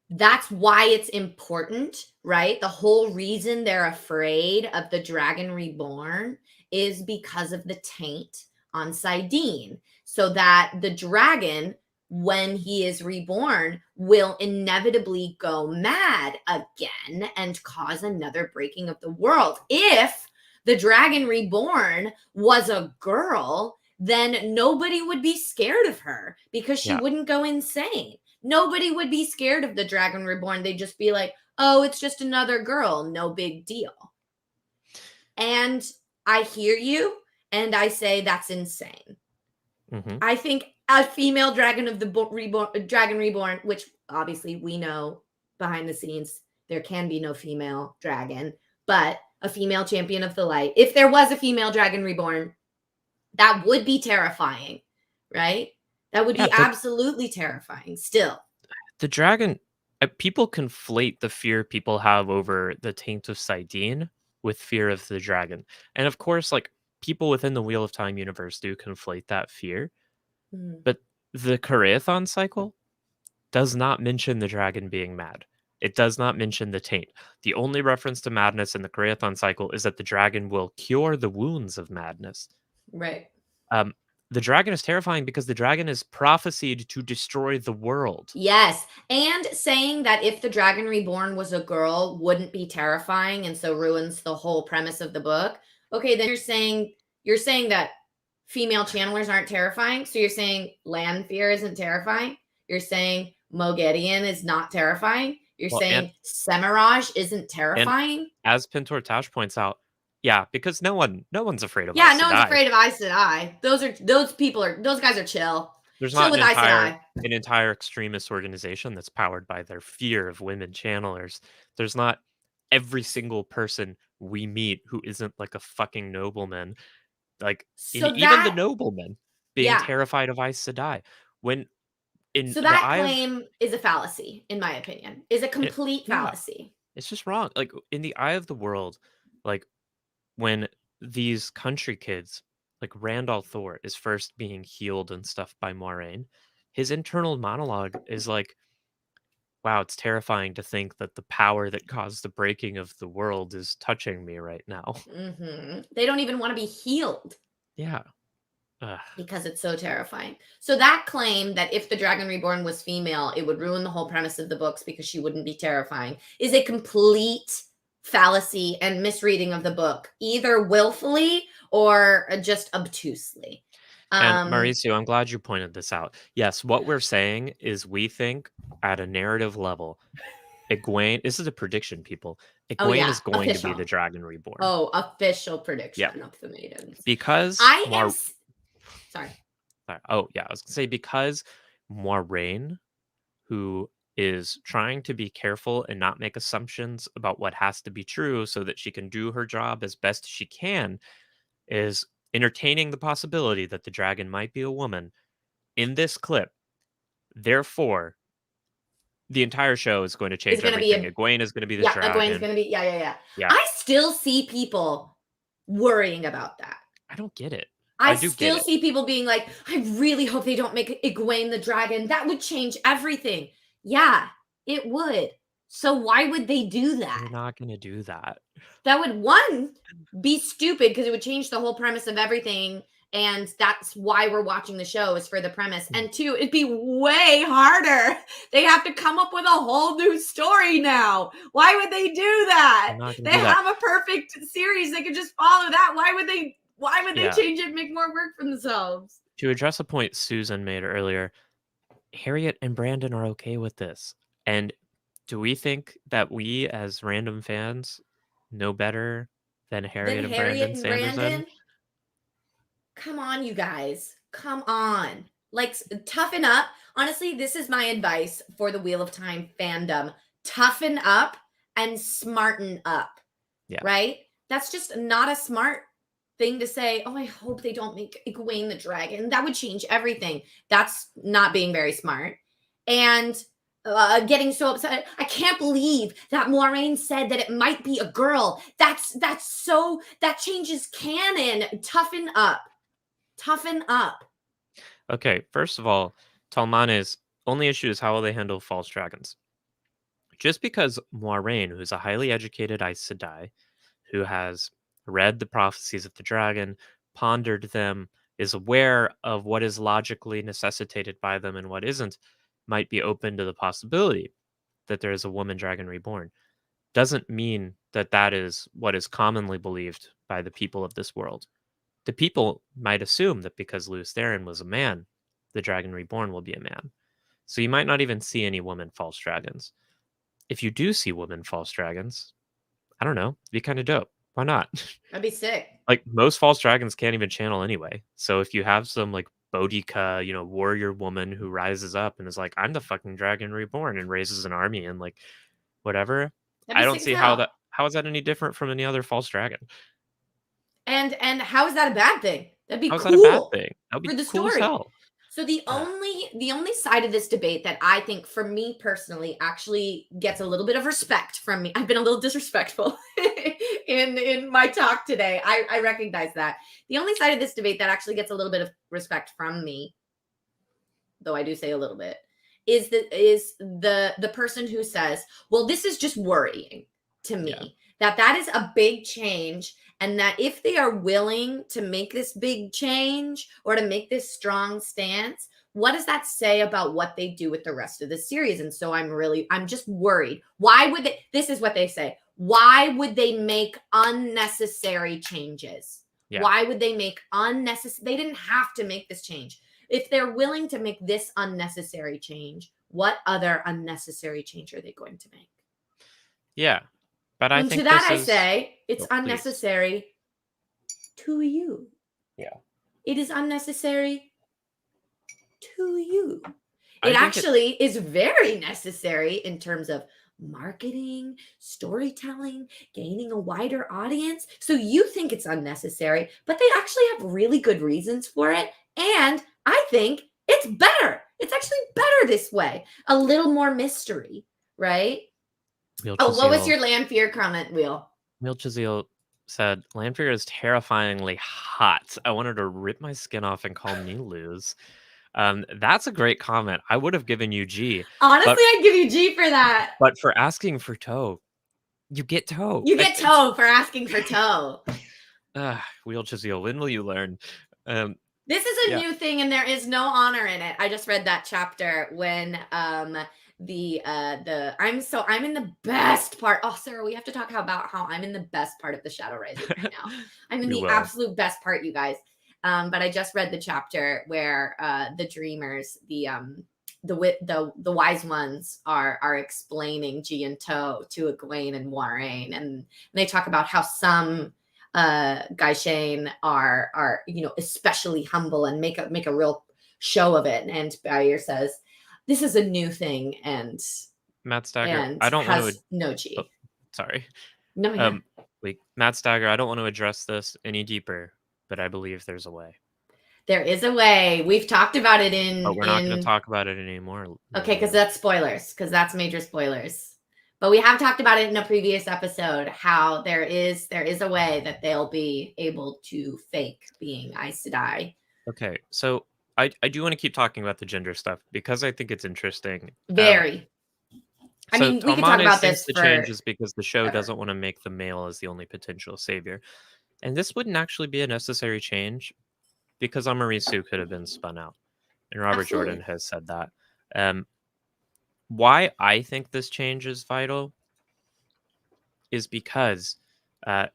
that's why it's important, right? The whole reason they're afraid of the dragon reborn is because of the taint on Sidene. So that the dragon, when he is reborn, will inevitably go mad again and cause another breaking of the world. If the dragon reborn was a girl, then nobody would be scared of her because she Yeah. wouldn't go insane. Nobody would be scared of the dragon reborn. They'd just be like, oh, it's just another girl. No big deal. And I hear you, and I say that's insane. Mhm. I think a female dragon of the dragon reborn, which obviously we know behind the scenes, there can be no female dragon, but a female champion of the light. If there was a female dragon reborn, that would be terrifying, right? That would Yeah, be absolutely terrifying still. the dragon, people conflate the fear people have over the taint of Sidene with fear of the dragon. And of course, like, people within the Wheel of Time universe do conflate that fear. Mm, But the Karaethon cycle does not mention the dragon being mad. It does not mention the taint. The only reference to madness in the Karaethon cycle is that the dragon will cure the wounds of madness. right. Um, the dragon is terrifying because the dragon is prophesied to destroy the world. Yes. And saying that if the dragon reborn was a girl wouldn't be terrifying and so ruins the whole premise of the book. Okay, then you're saying that female channelers aren't terrifying. So you're saying Lanfear isn't terrifying. You're saying Moghedian is not terrifying. You're Well, saying Semiraj isn't and terrifying. as Pintor Tash points out, yeah, because no one's afraid of Yeah, Aes no one's Sedai. afraid of Aes Sedai. Those guys are chill. There's Chill not with Aes Sedai. an entire extremist organization that's powered by their fear of women channelers. There's not every single person we meet who isn't like a fucking nobleman. Like, So even the that noblemen being yeah. terrified of Aes Sedai. When in So the that eye of claim is a fallacy, in my opinion. Is a it, complete yeah, fallacy. it's just wrong. Like, in the eye of the world, like, when these country kids, like Randall Thor, is first being healed and stuff by Moiraine, his internal monologue is like, wow, it's terrifying to think that the power that caused the breaking of the world is touching me right now. They don't even want to be healed Yeah. Ugh. because it's so terrifying. So that claim that if the Dragon Reborn was female, it would ruin the whole premise of the books because she wouldn't be terrifying is a complete fallacy and misreading of the book, either willfully or just obtusely. And Mauricio, I'm glad you pointed this out. Yes, what we're saying is we think at a narrative level, Egwene, this is a prediction, people. Oh Egwene yeah, is going to be official. the Dragon Reborn. Oh, official prediction of the Maidens. Because sorry. Oh, yeah, I was gonna say because Moiraine, who is trying to be careful and not make assumptions about what has to be true so that she can do her job as best she can, is entertaining the possibility that the dragon might be a woman in this clip. Therefore, the entire show is going to change everything. Egwene is going to be the dragon. Egwene's going to be, yeah. I still see people worrying about that. I don't get it. I still see people being like, I really hope they don't make Egwene the dragon. That would change everything. Yeah, it would. So why would they do that? They're not going to do that. That would, one, be stupid because it would change the whole premise of everything. And that's why we're watching the show, is for the premise. And two, it'd be way harder. They have to come up with a whole new story now. Why would they do that? They have a perfect series. They could just follow that. Why would they change it and make more work for themselves? To address a point Susan made earlier, Harriet and Brandon are okay with this. And do we think that we as random fans know better than Harriet and Brandon Sanderson? Come on, you guys. Come on. Like, toughen up. Honestly, this is my advice for the Wheel of Time fandom. Toughen up and smarten up. Yeah. Right? That's just not a smart thing to say. Oh, I hope they don't make Egwene the dragon. That would change everything. That's not being very smart. And getting so upset. I can't believe that Moiraine said that it might be a girl. That changes canon. Toughen up. Toughen up. Okay, first of all, Talmane's only issue is how will they handle false dragons. Just because Moiraine, who's a highly educated Aes Sedai, who has read the prophecies of the dragon, pondered them, is aware of what is logically necessitated by them and what isn't, might be open to the possibility that there is a woman dragon reborn, doesn't mean that that is what is commonly believed by the people of this world. The people might assume that because Lews Therin was a man, the dragon reborn will be a man. So you might not even see any woman false dragons. If you do see women false dragons, I don't know, it'd be kind of dope. Why not? That'd be sick. Like, most false dragons can't even channel anyway. So if you have some like Boudica, warrior woman who rises up and is like, I'm the fucking dragon reborn, and raises an army and like whatever, I don't see how is that any different from any other false dragon. And how is that a bad thing? That'd be cool. How's that a bad thing? That'd be for the cool story. As hell. So the only side of this debate that I think, for me personally, actually gets a little bit of respect from me. I've been a little disrespectful in my talk today. I recognize that. The only side of this debate that actually gets a little bit of respect from me, though I do say a little bit, is the person who says, well, this is just worrying to me. Yeah. That is a big change. And that if they are willing to make this big change or to make this strong stance, what does that say about what they do with the rest of the series? And so I'm just worried. Why would they? This is what they say. Why would they make unnecessary changes? Yeah. Why would they make unnecessary? They didn't have to make this change. If they're willing to make this unnecessary change, what other unnecessary change are they going to make? Yeah. But I think I say it's unnecessary to you. Yeah. It is unnecessary to you. It actually is very necessary in terms of marketing, storytelling, gaining a wider audience. So you think it's unnecessary, but they actually have really good reasons for it. And I think it's better. It's actually better this way. A little more mystery, right? What was your Lanfear comment, Wheel? Wheel Chazeel said, Lanfear is terrifyingly hot. I wanted to rip my skin off and call me Luz. That's a great comment. I would have given you G. Honestly, I'd give you G for that. But for asking for toe, you get toe. You get toe for asking for toe. Wheel Chazeel, when will you learn? This is a new thing, and there is no honor in it. I just read that chapter when I'm in the best part. Oh, Sarah, we have to talk about how I'm in the best part of the Shadow Rising right now. I'm in the absolute best part, you guys. But I just read the chapter where the dreamers, the wise ones are explaining Ji and To to Egwene and Moiraine, and they talk about how some Gaishain are especially humble and make a real show of it. And Bayer says this is a new thing, and Matt Stagger, and I don't want has to. no G. Oh, sorry. No, yeah. Matt Stagger, I don't want to address this any deeper, but I believe there's a way. There is a way. We've talked about it in. But we're not going to talk about it anymore. Okay, because that's spoilers. Because that's major spoilers. But we have talked about it in a previous episode. How there is a way that they'll be able to fake being Aes Sedai. Okay, so I do want to keep talking about the gender stuff because I think it's interesting. Very. I mean, we could talk about this the for changes because the show ever. doesn't want to make the male as the only potential savior, and this wouldn't actually be a necessary change because Amarisu could have been spun out, and Robert Jordan has said that. Why I think this change is vital is because I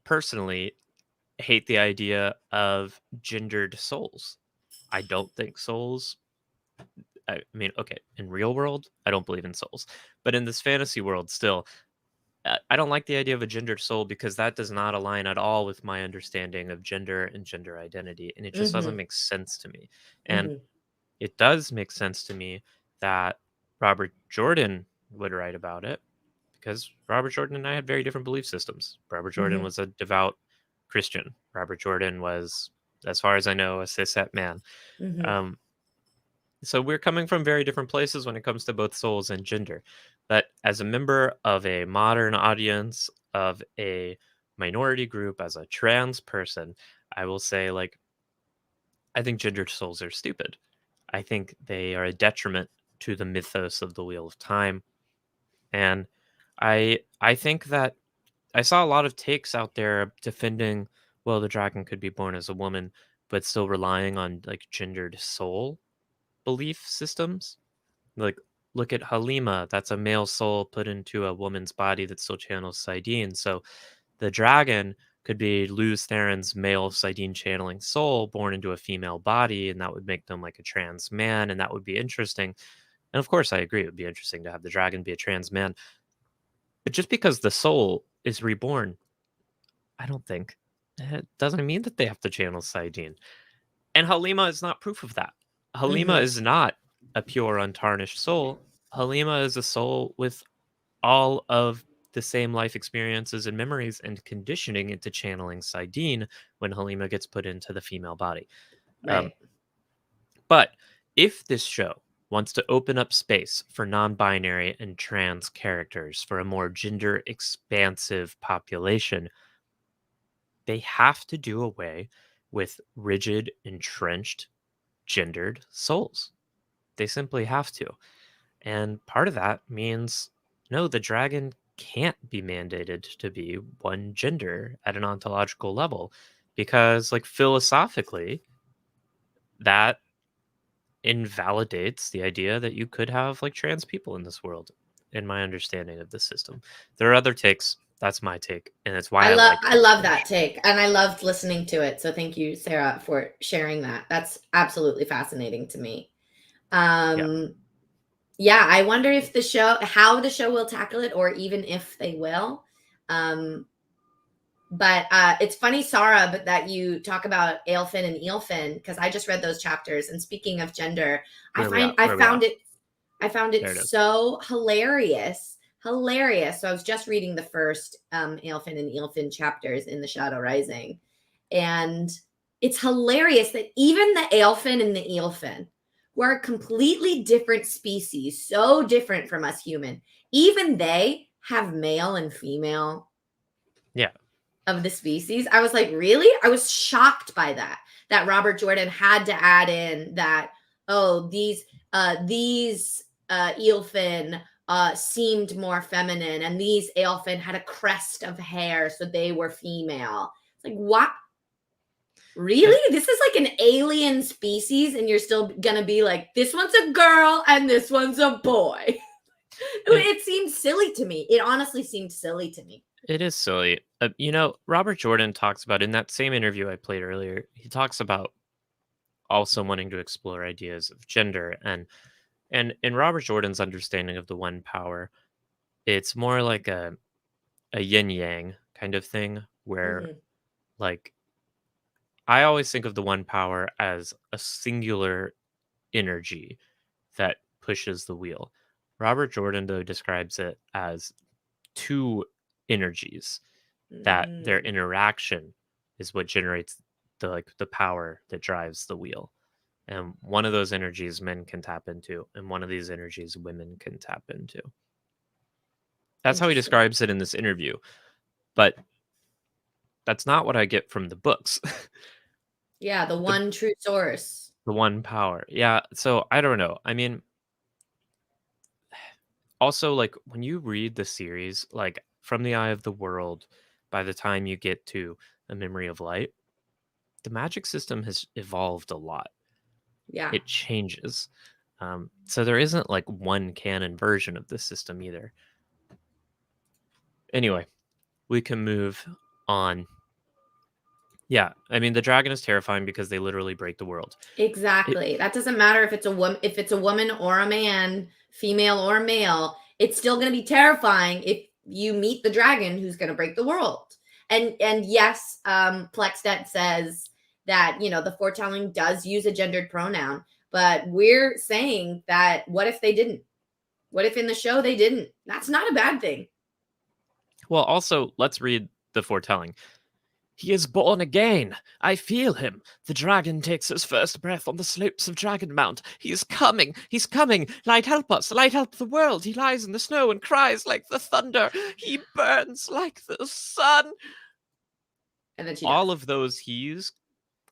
personally hate the idea of gendered souls. I don't think souls. I mean, okay, in real world, I don't believe in souls, but in this fantasy world, still, I don't like the idea of a gendered soul because that does not align at all with my understanding of gender and gender identity, and it just doesn't make sense to me. And it does make sense to me that Robert Jordan would write about it because Robert Jordan and I had very different belief systems. Robert Jordan was a devout Christian. Robert Jordan was, as far as I know, a cishet man. So we're coming from very different places when it comes to both souls and gender. But as a member of a modern audience, of a minority group, as a trans person, I will say, like, I think gendered souls are stupid. I think they are a detriment to the mythos of the Wheel of Time. And I think that I saw a lot of takes out there defending, well, the dragon could be born as a woman, but still relying on like gendered soul belief systems. Like, look at Halima. That's a male soul put into a woman's body that still channels Sidene. So the dragon could be Luz Theron's male Sidene channeling soul born into a female body, and that would make them like a trans man, and that would be interesting. And of course, I agree, it would be interesting to have the dragon be a trans man. But just because the soul is reborn, I don't think it doesn't mean that they have to channel Sidene. And Halima is not proof of that. Halima is not a pure, untarnished soul. Halima is a soul with all of the same life experiences and memories and conditioning into channeling Sidene when Halima gets put into the female body. Right. But if this show wants to open up space for non-binary and trans characters for a more gender expansive population, they have to do away with rigid, entrenched, gendered souls. They simply have to. And part of that means, no, the dragon can't be mandated to be one gender at an ontological level because, like, philosophically, that invalidates the idea that you could have like trans people in this world, in my understanding of the system. There are other takes. That's my take, and it's why I love that take, and I loved listening to it. So thank you, Sarah, for sharing that. That's absolutely fascinating to me. Yeah, I wonder if how the show will tackle it, or even if they will. But it's funny, Sarah, but that you talk about Aelfin and Eilfin, because I just read those chapters. And speaking of gender, I found it so hilarious. So I was just reading the first Aelfin and Eilfin chapters in the Shadow Rising, and it's hilarious that even the Aelfin and the Eilfin, who are a completely different species, so different from us human, even they have male and female of the species. I was like, really? I was shocked by that Robert Jordan had to add in that, these Eilfin seemed more feminine, and these Aelfin had a crest of hair, so they were female. It's like, what? Really? This is like an alien species, and you're still gonna be like, this one's a girl and this one's a boy. It seemed silly to me. It honestly seemed silly to me. It is silly. Robert Jordan talks about in that same interview I played earlier, he talks about also wanting to explore ideas of gender and in Robert Jordan's understanding of the one power, it's more like a yin yang kind of thing where Mhm. like I always think of the one power as a singular energy that pushes the wheel. Robert Jordan though describes it as two energies that their Mm. interaction is what generates the power that drives the wheel. And one of those energies men can tap into, and one of these energies women can tap into. That's how he Interesting. describes it in this interview. But that's not what I get from the books. Yeah, the the one true source. the one power. Yeah, so I don't know. I mean, also like when you read the series, like From the Eye of the World, by the time you get to A Memory of Light, the magic system has evolved a lot. Yeah. It changes. So there isn't like one canon version of this system either. Anyway, we can move on. Yeah, I mean the dragon is terrifying because they literally break the world. Exactly. That doesn't matter if it's a woman or a man, female or male. It's still going to be terrifying if you meet the dragon who's going to break the world. And yes, Plexdet says that the foretelling does use a gendered pronoun, but we're saying that what if they didn't? What if in the show they didn't? That's not a bad thing. Well, also let's read the foretelling. He is born again. I feel him. The dragon takes his first breath on the slopes of Dragon Mount. He is coming. He's coming. Light help us. Light help the world. He lies in the snow and cries like the thunder. He burns like the sun. And then she All dies. of those he's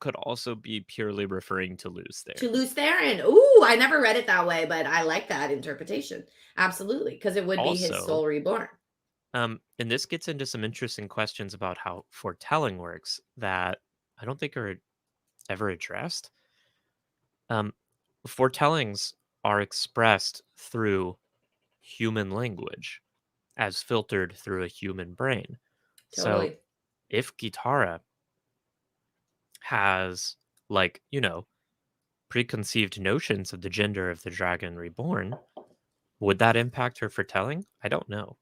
could also be purely referring to Luce To there. Luce Theron. Ooh, I never read it that way, but I like that interpretation. Absolutely, because it would be his Also, soul reborn. and this gets into some interesting questions about how foretelling works that I don't think are ever addressed. Um, Foretellings are expressed through human language as filtered through a human brain. So Totally. if Gitara has, like, preconceived notions of the gender of the dragon reborn, would that impact her foretelling? I don't know.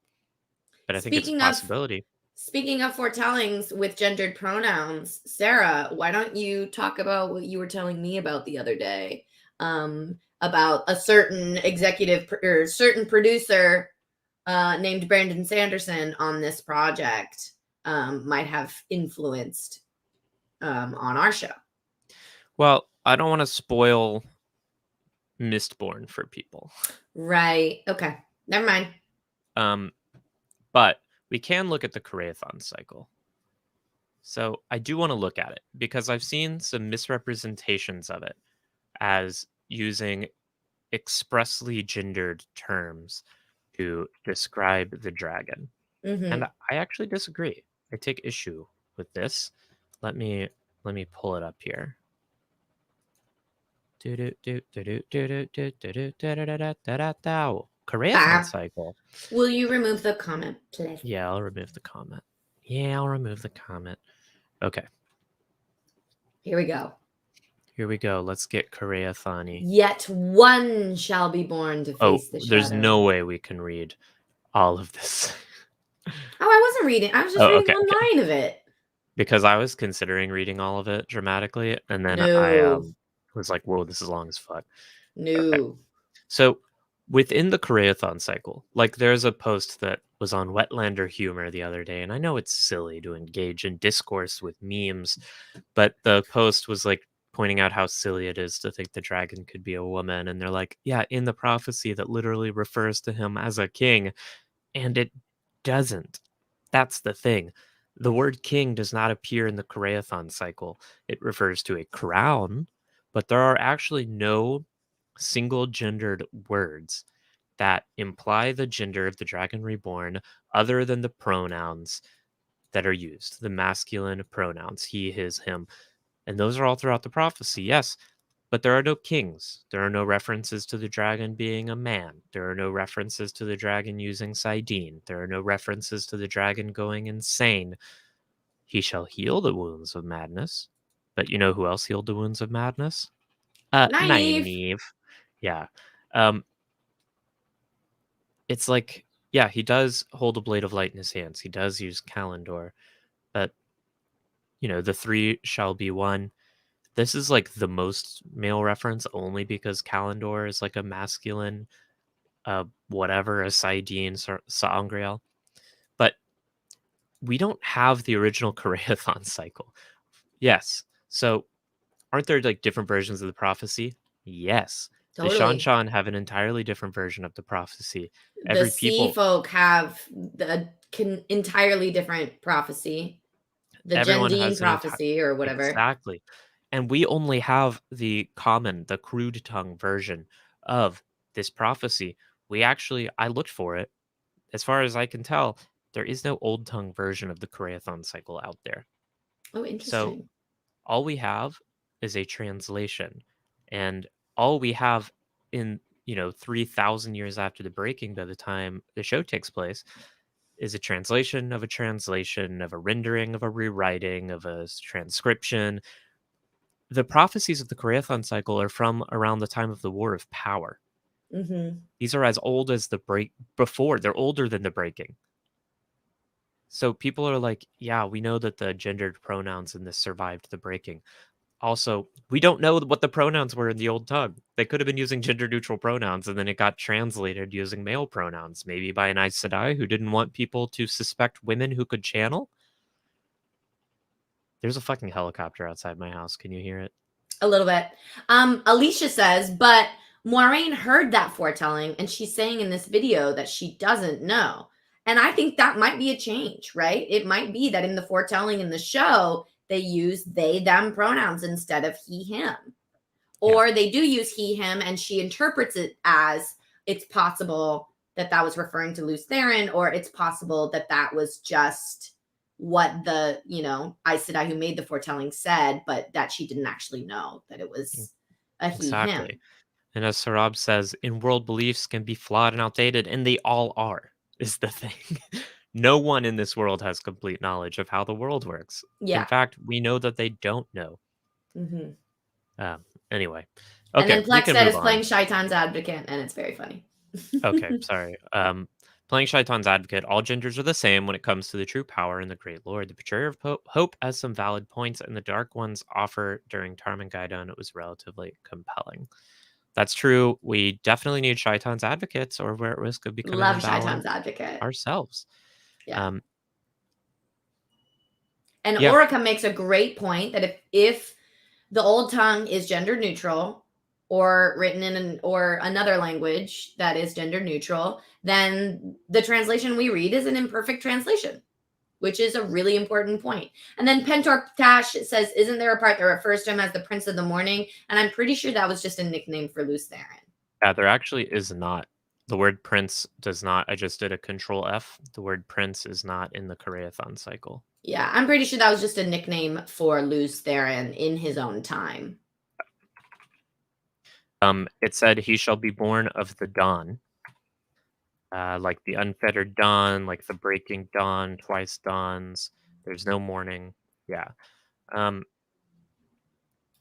But I think it's a Speaking of possibility. speaking of foretellings with gendered pronouns, Sarah, why don't you talk about what you were telling me about the other day? About a certain or certain producer named Brandon Sanderson on this project might have influenced on our show. Well, I don't want to spoil Mistborn for people. Right. Okay. Never mind. But we can look at the Koreathon cycle. So I do want to look at it because I've seen some misrepresentations of it as using expressly gendered terms to describe the dragon. And Mm-hmm. I actually disagree. I take issue with this. Let me pull it up here. Koreathon cycle. Will you remove the comment, please? Yeah, I'll remove the comment. Yeah, I'll remove the comment. Okay. Here we go. Here we go. Let's get Koreathon-y. Yet one shall be born to Oh, face the shadow. there's no way we can read all of this. Oh, I wasn't reading. I was just reading one line of it. Because I was considering reading all of it dramatically, and then No. I was like, whoa, this is long as fuck. No. Okay. So within the Koreathon cycle, like there's a post that was on Wetlander Humor the other day, and I know it's silly to engage in discourse with memes, but the post was like pointing out how silly it is to think the dragon could be a woman, and they're like, yeah, in the prophecy that literally refers to him as a king, and it doesn't. That's the thing. The word king does not appear in the Koreathon cycle. It refers to a crown, but there are actually no single gendered words that imply the gender of the dragon reborn other than the pronouns that are used, the masculine pronouns, he, his, him. And those are all throughout the prophecy. Yes, But there are no kings. There are no references to the dragon being a man. There are no references to the dragon using Sidene. There are no references to the dragon going insane. He shall heal the wounds of madness. But you know who else healed the wounds of madness? Nynaeve. Nynaeve. Yeah. Um, it's like, yeah, he does hold a blade of light in his hands. He does use Kalendor. But, you know, the three shall be one. This is like the most male reference only because Kalendor is like a masculine, whatever, a Sidene, Sangreal. But we don't have the original Koreathon cycle. Yes. So aren't there like different versions of the prophecy? Yes. The Totally. Shan have an entirely different version of the prophecy. The sea folk have the entirely different prophecy. The Everyone Jendine has prophecy or whatever. Exactly. And we only have the common, the crude tongue version of this prophecy. I looked for it. As far as I can tell, there is no old tongue version of the Koreathon cycle out there. Oh, So interesting. all we have is a translation. And all we have in, 3,000 years after the breaking, by the time the show takes place, is a translation of a translation of a rendering of a rewriting of a transcription. The prophecies of the Koreathon cycle are from around the time of the War of Power. Mm-hmm. These are as old as the break before. They're older than the breaking. So people are like, yeah, we know that the gendered pronouns in this survived the breaking. Also, we don't know what the pronouns were in the old tongue. They could have been using gender neutral pronouns and then it got translated using male pronouns, maybe by an Aes Sedai who didn't want people to suspect women who could channel. There's a fucking helicopter outside my house. Can you hear it? A little bit. Alicia says, but Moiraine heard that foretelling and she's saying in this video that she doesn't know. And I think that might be a change, right? It might be that in the foretelling in the show, they use they, them pronouns instead of he, him. Or they do use he, him, and she interprets it as it's possible that that was referring to Luce Theron, or it's possible that that was just what the, Aes Sedai who made the foretelling said, but that she didn't actually know that it was a he, Exactly. him. And as Sarab says, in world beliefs can be flawed and outdated, and they all are, is the thing. No one in this world has complete knowledge of how the world works. Yeah. In fact, we know that they don't know. Mm-hmm. Anyway. And Okay, then we Plex can said move is on. playing Shaitan's advocate, and it's very funny. Okay, sorry. Playing Shaitan's advocate, all genders are the same when it comes to the true power in the Great Lord. The Betrayer of Hope has some valid points, and the Dark One's offer during Tarmangaidon was relatively compelling. That's true. We definitely need Shaitan's advocates, or we're at risk of becoming Love unbalanced Shaitan's advocate. ourselves. Yeah. And Yeah. Orica makes a great point that if the old tongue is gender neutral or written in or another language that is gender neutral, then the translation we read is an imperfect translation, which is a really important point. And then Pentor Tash says, isn't there a part that refers to him as the Prince of the Morning? And I'm pretty sure that was just a nickname for Luce Theron. Yeah, there actually is not. The word prince does not. I just did a control F. The word prince is not in the Koreathon cycle. Yeah, I'm pretty sure that was just a nickname for Luce Theron in his own time. It said he shall be born of the dawn. Like the unfettered dawn, like the breaking dawn, twice dawns. There's no morning. Yeah. Anyway,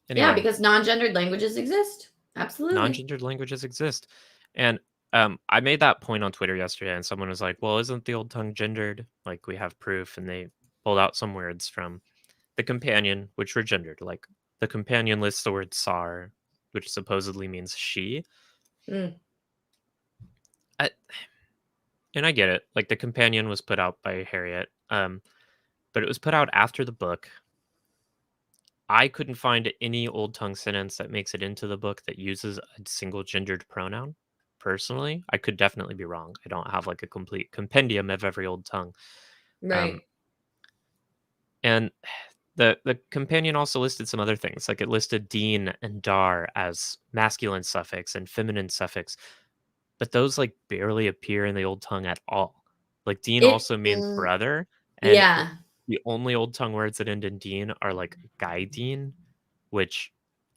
Yeah, because non-gendered languages exist. Absolutely. non-gendered languages exist. And I made that point on Twitter yesterday, and someone was like, well, isn't the old tongue gendered? Like, we have proof. And they pulled out some words from the companion, which were gendered. Like, the companion lists the word sar, which supposedly means she. Mm. And I get it. Like, the companion was put out by Harriet, but it was put out after the book. I couldn't find any old tongue sentence that makes it into the book that uses a single gendered pronoun. Personally, I could definitely be wrong. I don't have like a complete compendium of every old tongue. Right. And the companion also listed some other things, like it listed Dean and Dar as masculine suffix and feminine suffix, but those like barely appear in the old tongue at all. Like Dean also means brother, and yeah, the only old tongue words that end in Dean are like Gaidin, which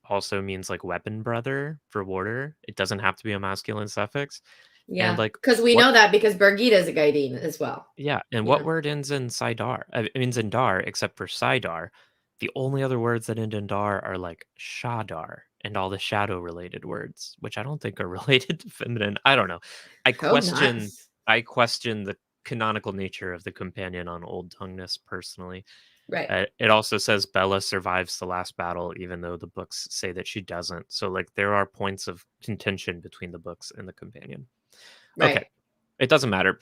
also means like weapon brother for warder. It doesn't have to be a masculine suffix. And Yeah, like, because we what, know that because Birgitte is a Gaidin as well. yeah, and You what know? word ends in Sidar? It means in dar, except for Sidar. The only other words that end in dar are like Shadar and all the shadow related words, which I don't think are related to feminine. I don't know. I Oh, question nice. I question the canonical nature of the companion on Old Tongueness personally. Right. It also says Bella survives the last battle, even though the books say that she doesn't. So, like, there are points of contention between the books and the companion. Right. Okay, it doesn't matter.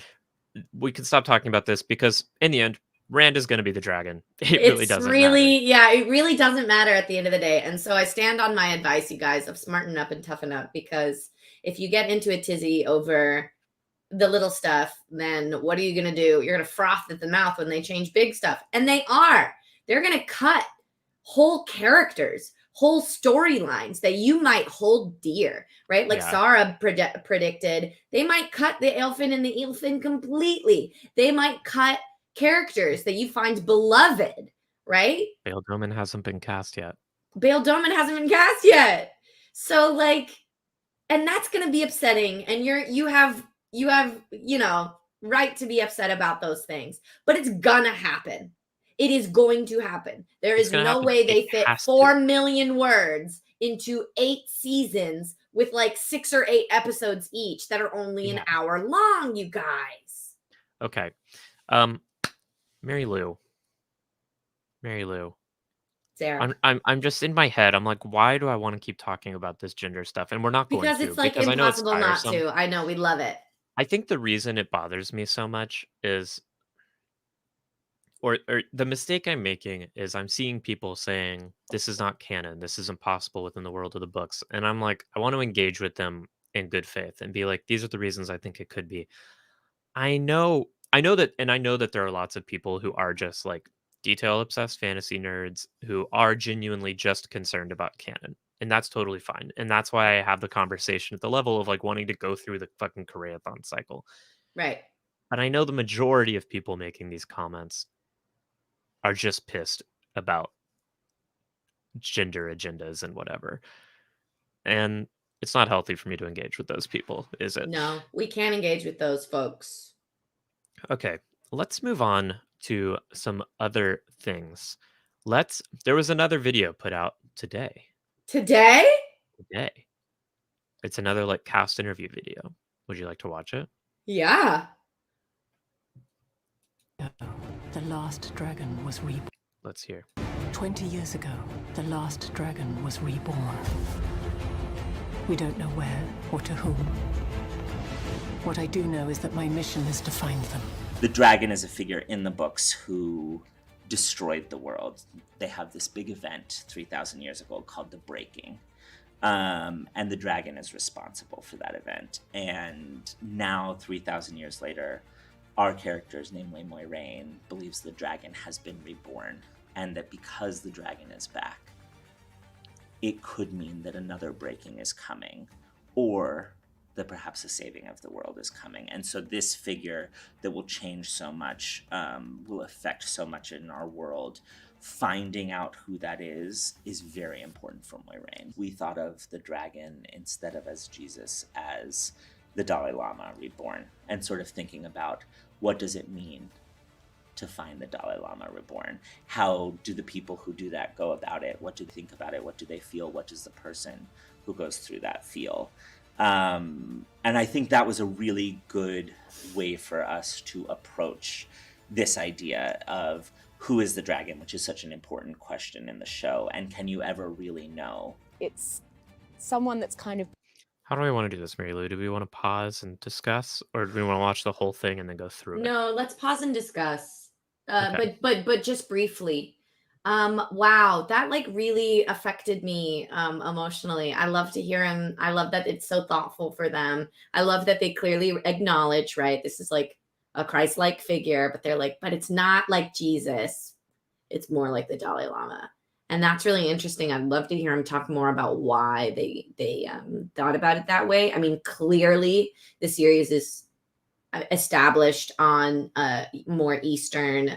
We can stop talking about this because, in the end, Rand is going to be the dragon. It really It's doesn't matter. really, yeah, it really doesn't matter at the end of the day. And so I stand on my advice, you guys, of smarten up and toughen up, because if you get into a tizzy over the little stuff, then what are you going to do? You're going to froth at the mouth when they change big stuff. And they are. They're going to cut whole characters, whole storylines that you might hold dear, right? Like Yeah. Sarah predicted, they might cut the Elfin and the Eilfin completely. They might cut characters that you find beloved, right? Bail Doman hasn't been cast yet. Bail Doman hasn't been cast yet. So like, and that's going to be upsetting. And you have, you know, right to be upset about those things, but it's gonna happen. It is going to happen. There It's is gonna no happen. way they It fit has 4 to. million words into 8 seasons with like 6 or 8 episodes each that are only an Yeah. hour long, you guys. Okay. Mary Lou. Sarah. I'm just in my head. I'm like, why do I want to keep talking about this gender stuff? And we're not going Because to it's like because I know it's impossible not tiresome. to. I know, we love it. I think the reason it bothers me so much is, or the mistake I'm making is I'm seeing people saying this is not canon, this is impossible within the world of the books, and I'm like, I want to engage with them in good faith and be like, these are the reasons I think it could be. I know that there are lots of people who are just like detail obsessed fantasy nerds who are genuinely just concerned about canon. And that's totally fine. And that's why I have the conversation at the level of like wanting to go through the fucking Koreathon cycle. Right. But I know the majority of people making these comments are just pissed about gender agendas and whatever. And it's not healthy for me to engage with those people, is it? No, we can't engage with those folks. Okay, let's move on to some other things. There was another video put out today. Today? Today. It's another like cast interview video. Would you like to watch it? Yeah. The last dragon was reborn. Let's hear. 20 years ago, the last dragon was reborn. We don't know where or to whom. What I do know is that my mission is to find them. The dragon is a figure in the books who destroyed the world. They have this big event 3,000 years ago called the Breaking. And the dragon is responsible for that event. And now, 3,000 years later, our characters, namely Moiraine, believes the dragon has been reborn. And that because the dragon is back, it could mean that another breaking is coming, or that perhaps a saving of the world is coming. And so this figure that will change so much, will affect so much in our world, finding out who that is very important for Moiraine. We thought of the dragon instead of as Jesus as the Dalai Lama reborn, and sort of thinking about what does it mean to find the Dalai Lama reborn? How do the people who do that go about it? What do they think about it? What do they feel? What does the person who goes through that feel? And I think that was a really good way for us to approach this idea of who is the dragon, which is such an important question in the show. And can you ever really know? It's someone that's kind of... How do we want to do this, Mary Lou? Do we want to pause and discuss, or do we want to watch the whole thing and then go through it? No, let's pause and discuss. Okay. But just briefly. Wow, that like really affected me emotionally. I love to hear him. I love that it's so thoughtful for them. I love that they clearly acknowledge, right? This is like a Christ-like figure, but they're like, but it's not like Jesus. It's more like the Dalai Lama. And that's really interesting. I'd love to hear him talk more about why they thought about it that way. I mean, clearly the series is established on more Eastern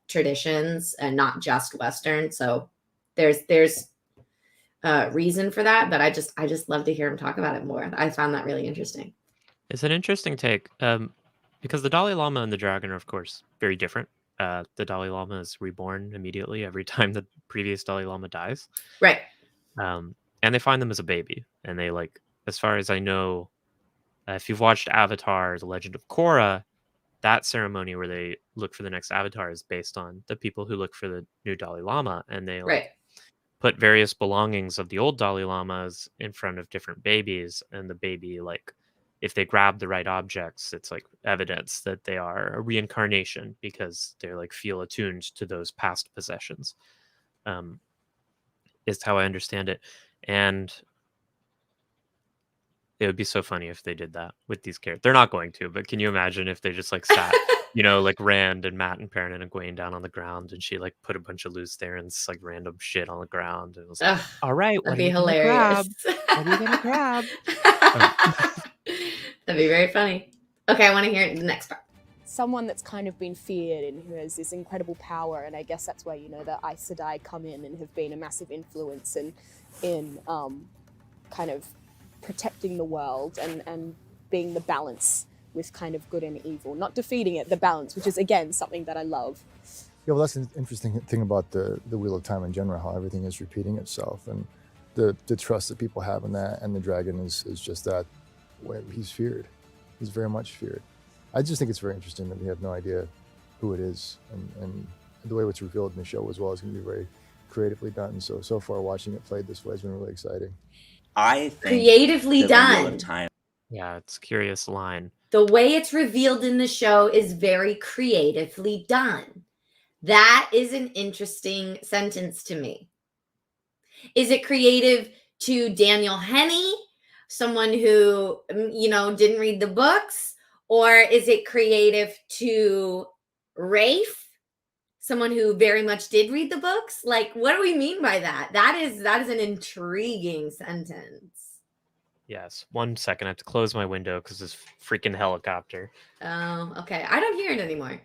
traditions and not just Western. So there's reason for that, but I just love to hear him talk about it more. I found that really interesting. It's an interesting take, because the Dalai Lama and the dragon are, of course, very different. The Dalai Lama is reborn immediately every time the previous Dalai Lama dies. Right. And they find them as a baby, and they like, as far as I know, if you've watched Avatar: The Legend of Korra, that ceremony where they look for the next avatar is based on the people who look for the new Dalai Lama, and they like Right. put various belongings of the old Dalai Lamas in front of different babies, and the baby, like, if they grab the right objects, it's like evidence that they are a reincarnation because they're like feel attuned to those past possessions. Is how I understand it. And it would be so funny if they did that with these characters. They're not going to, but can you imagine if they just like sat, like Rand and Matt and Perrin and Egwene down on the ground, and she like put a bunch of loose therins, like random shit on the ground, and it was like, Ugh, all right, what that'd are be you gonna hilarious. grab? What are you gonna grab? That'd be very funny. Okay, I want to hear the next part. Someone that's kind of been feared and who has this incredible power, and I guess that's where, you know, the Aes Sedai come in and have been a massive influence in kind of protecting the world and being the balance with kind of good and evil, not defeating it, the balance, which is again something that I love. Yeah, well, that's an interesting thing about the Wheel of Time in general, how everything is repeating itself, and the trust that people have in that, and the dragon is just that way. He's feared. He's very much feared. I just think it's very interesting that we have no idea who it is, and the way it's revealed in the show as well is going to be very creatively done. So far, watching it played this way has been really exciting. I think Creatively that the Wheel done. of Time. Yeah, it's a curious line. The way it's revealed in the show is very creatively done. That is an interesting sentence to me. Is it creative to Daniel Henney, someone who, didn't read the books? Or is it creative to Rafe, someone who very much did read the books? Like, what do we mean by that? That is an intriguing sentence. Yes. 1 second. I have to close my window because this freaking helicopter. Oh, okay. I don't hear it anymore.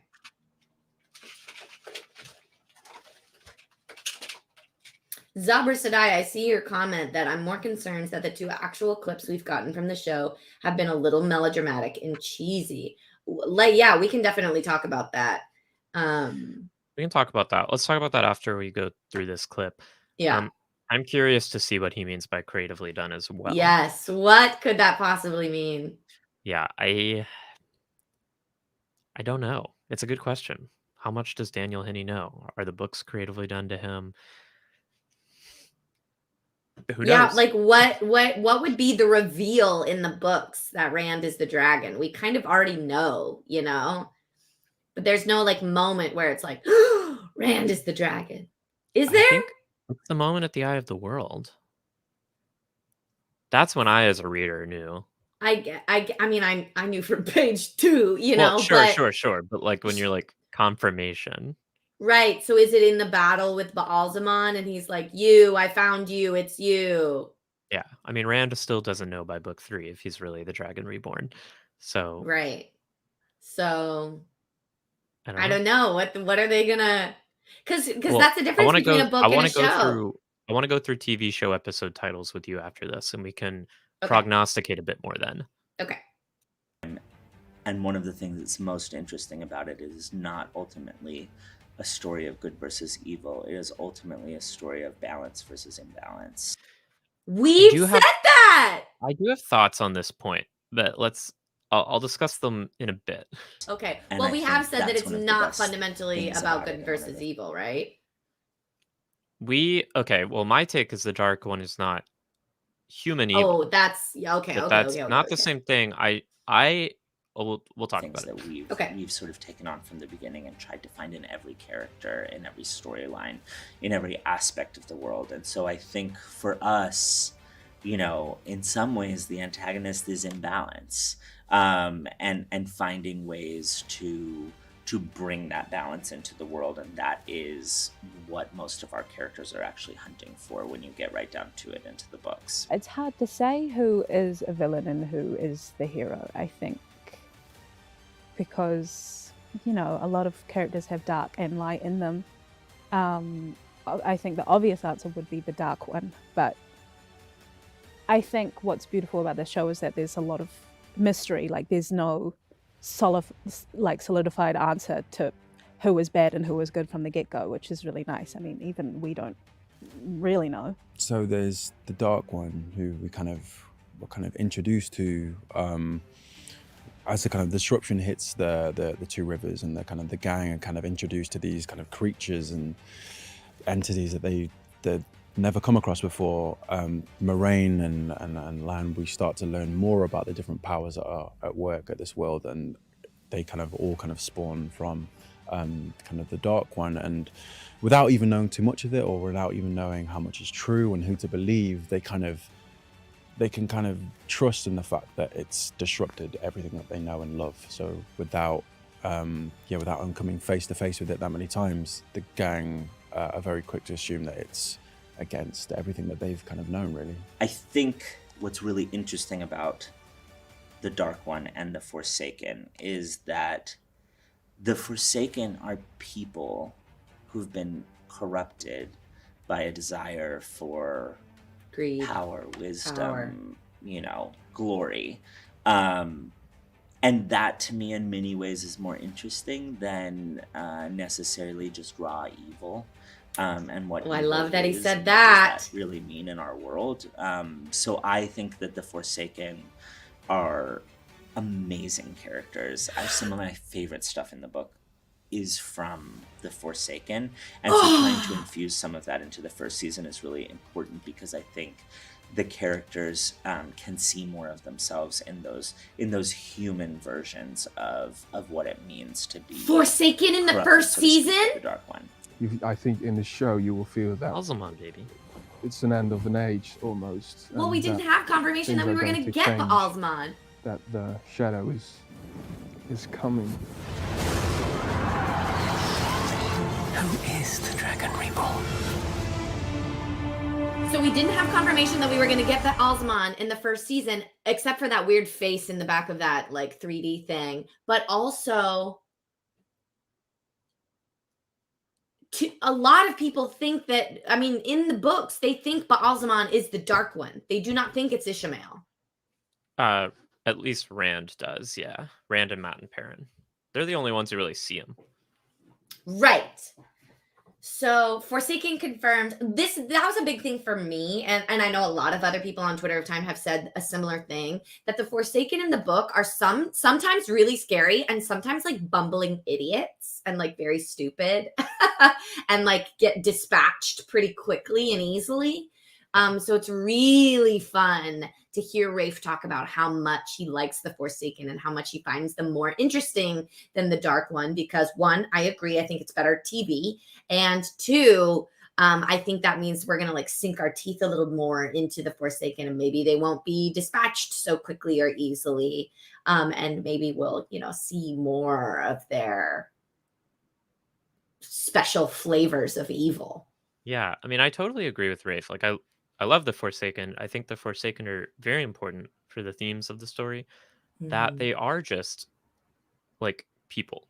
Zabra Sadai, I see your comment that I'm more concerned that the 2 actual clips we've gotten from the show have been a little melodramatic and cheesy. Like, yeah, we can definitely talk about that. We can talk about that. Let's talk about that after we go through this clip. Yeah. I'm curious to see what he means by creatively done as well. Yes. What could that possibly mean? Yeah, I don't know. It's a good question. How much does Daniel Henney know? Are the books creatively done to him? Who knows? Yeah, like what would be the reveal in the books that Rand is the dragon? We kind of already know, but there's no like moment where it's like, Rand is the dragon. Is there? I think it's the moment at the Eye of the World. That's when I, as a reader, knew. I mean, I knew from page 2, Well, but sure. But like when you're like confirmation. right. So is it in the battle with Baalzamon and he's like, I found you, it's you. Yeah. I mean, Rand still doesn't know by book 3 if he's really the dragon reborn. So right. So I don't know. What are they gonna, because Well, that's the difference between a book and a show. I want to go through TV show episode titles with you after this, and we can Okay. prognosticate a bit more then. Okay. And one of the things that's most interesting about it is not ultimately a story of good versus evil. It is ultimately a story of balance versus imbalance. We've said that. I do have thoughts on this point, but I'll discuss them in a bit. Okay. And Well, I we have think said that that's it's one of the not best fundamentally things about about it good and versus one of the- evil, right? Well, my take is the dark one is not human evil. Oh, that's okay. But Okay. that's Okay. not okay. the same thing. We'll talk Things about it. that we've sort of taken on from the beginning and tried to find in every character, in every storyline, in every aspect of the world. And so I think for us, in some ways the antagonist is imbalance, and finding ways to bring that balance into the world, and that is what most of our characters are actually hunting for when you get right down to it into the books. It's hard to say who is a villain and who is the hero, I think, because a lot of characters have dark and light in them. I think the obvious answer would be the dark one, but I think what's beautiful about this show is that there's a lot of mystery. Like there's no solidified answer to who was bad and who was good from the get-go, which is really nice. I mean, even we don't really know. So there's the Dark One, who were kind of introduced to as the kind of disruption hits the two rivers, and the gang are kind of introduced to these kind of creatures and entities that they'd never come across before. Moraine and Land, we start to learn more about the different powers that are at work at this world, and they all spawn from the Dark One. And without even knowing too much of it, or without even knowing how much is true and who to believe, they can trust in the fact that it's disrupted everything that they know and love. So without them coming face to face with it that many times, the gang are very quick to assume that it's against everything that they've known, really. I think what's really interesting about the Dark One and the Forsaken is that the Forsaken are people who've been corrupted by a desire for greed, power, wisdom, glory. And that, to me, in many ways is more interesting than necessarily just raw evil. And what I love that he said what that. does that really mean in our world? So I think that the Forsaken are amazing characters. Some of my favorite stuff in the book is from the Forsaken, and so trying to infuse some of that into the first season is really important, because I think the characters can see more of themselves in those human versions of what it means to be Forsaken in the corrupted, first so to speak, season. by the Dark One. I think in the show you will feel that Alzamon, baby. it's an end of an age almost. Well, and we didn't that have confirmation that things we are were going going to to get the change. Alzamon. that the shadow is coming. Who is the Dragon Reborn? So we didn't have confirmation that we were going to get the Alzamon in the first season, except for that weird face in the back of that 3D thing. But also, a lot of people think that, in the books, they think Baalzamon is the Dark One. They do not think it's Ishmael. At least Rand does, yeah. Rand and Matt and Perrin. They're the only ones who really see him. Right. So Forsaken confirmed. That was a big thing for me, and I know a lot of other people on Twitter of Time have said a similar thing, that the Forsaken in the book are sometimes really scary and sometimes bumbling idiots and very stupid and get dispatched pretty quickly and easily. So it's really fun to hear Rafe talk about how much he likes the Forsaken and how much he finds them more interesting than the Dark One, because one, I agree, I think it's better TV, and two, I think that means we're gonna sink our teeth a little more into the Forsaken, and maybe they won't be dispatched so quickly or easily, and maybe we'll see more of their special flavors of evil. Yeah, I totally agree with Rafe. I love the Forsaken. I think the Forsaken are very important for the themes of the story, that they are just people.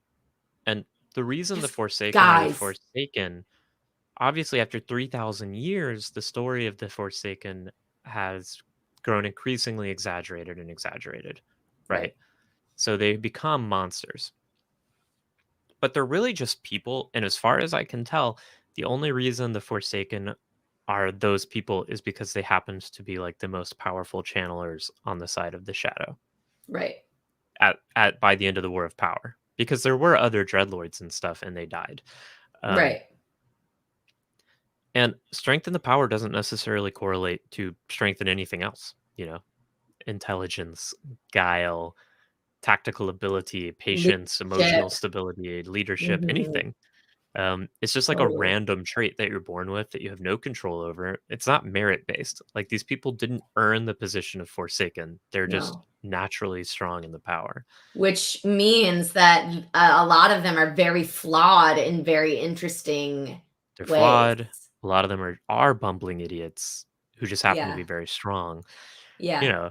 And the reason the Forsaken are the Forsaken, obviously after 3,000 years, the story of the Forsaken has grown increasingly exaggerated, right? So they become monsters. But they're really just people, and as far as I can tell, the only reason the Forsaken are those people is because they happened to be the most powerful channelers on the side of the shadow. Right. At by the end of the War of Power. Because there were other dreadlords and stuff, and they died. Right. And strength in the power doesn't necessarily correlate to strength in anything else. Intelligence, guile, tactical ability, patience, emotional stability, leadership, anything. It's just a random trait that you're born with that you have no control over. It's not merit based. These people didn't earn the position of Forsaken. They're just naturally strong in the power. Which means that a lot of them are very flawed in very interesting They're ways. flawed. A lot of them are bumbling idiots who just happen to be very strong. Yeah.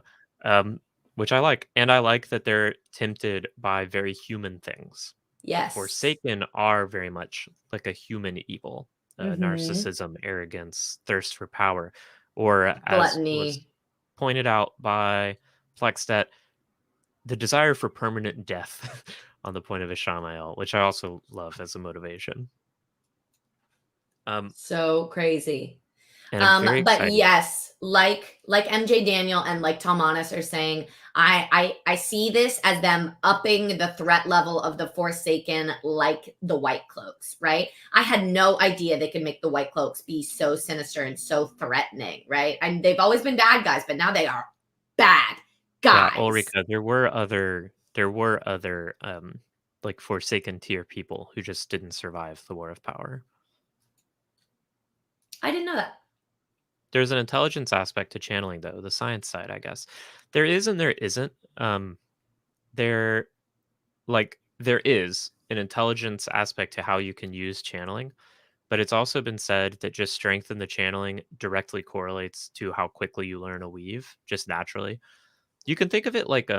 Which I like. And I like that they're tempted by very human things. Yes. Forsaken are very much like a human evil, narcissism, arrogance, thirst for power, or as gluttony. was pointed out by Plextet the desire for permanent death on the point of Ishamael, which I also love as a motivation. So crazy. And I'm very But excited. yes, like MJ Daniel and like Tom Honest are saying, I see this as them upping the threat level of the Forsaken, like the White Cloaks, right? I had no idea they could make the White Cloaks be so sinister and so threatening, right? And they've always been bad guys, but now they are bad guys. Yeah, Ulrika, there were other like Forsaken tier people who just didn't survive the War of Power. I didn't know that. There's an intelligence aspect to channeling, though, the science side, I guess. There is and there isn't. There is an intelligence aspect to how you can use channeling, but it's also been said that just strength in the channeling directly correlates to how quickly you learn a weave, just naturally. You can think of it like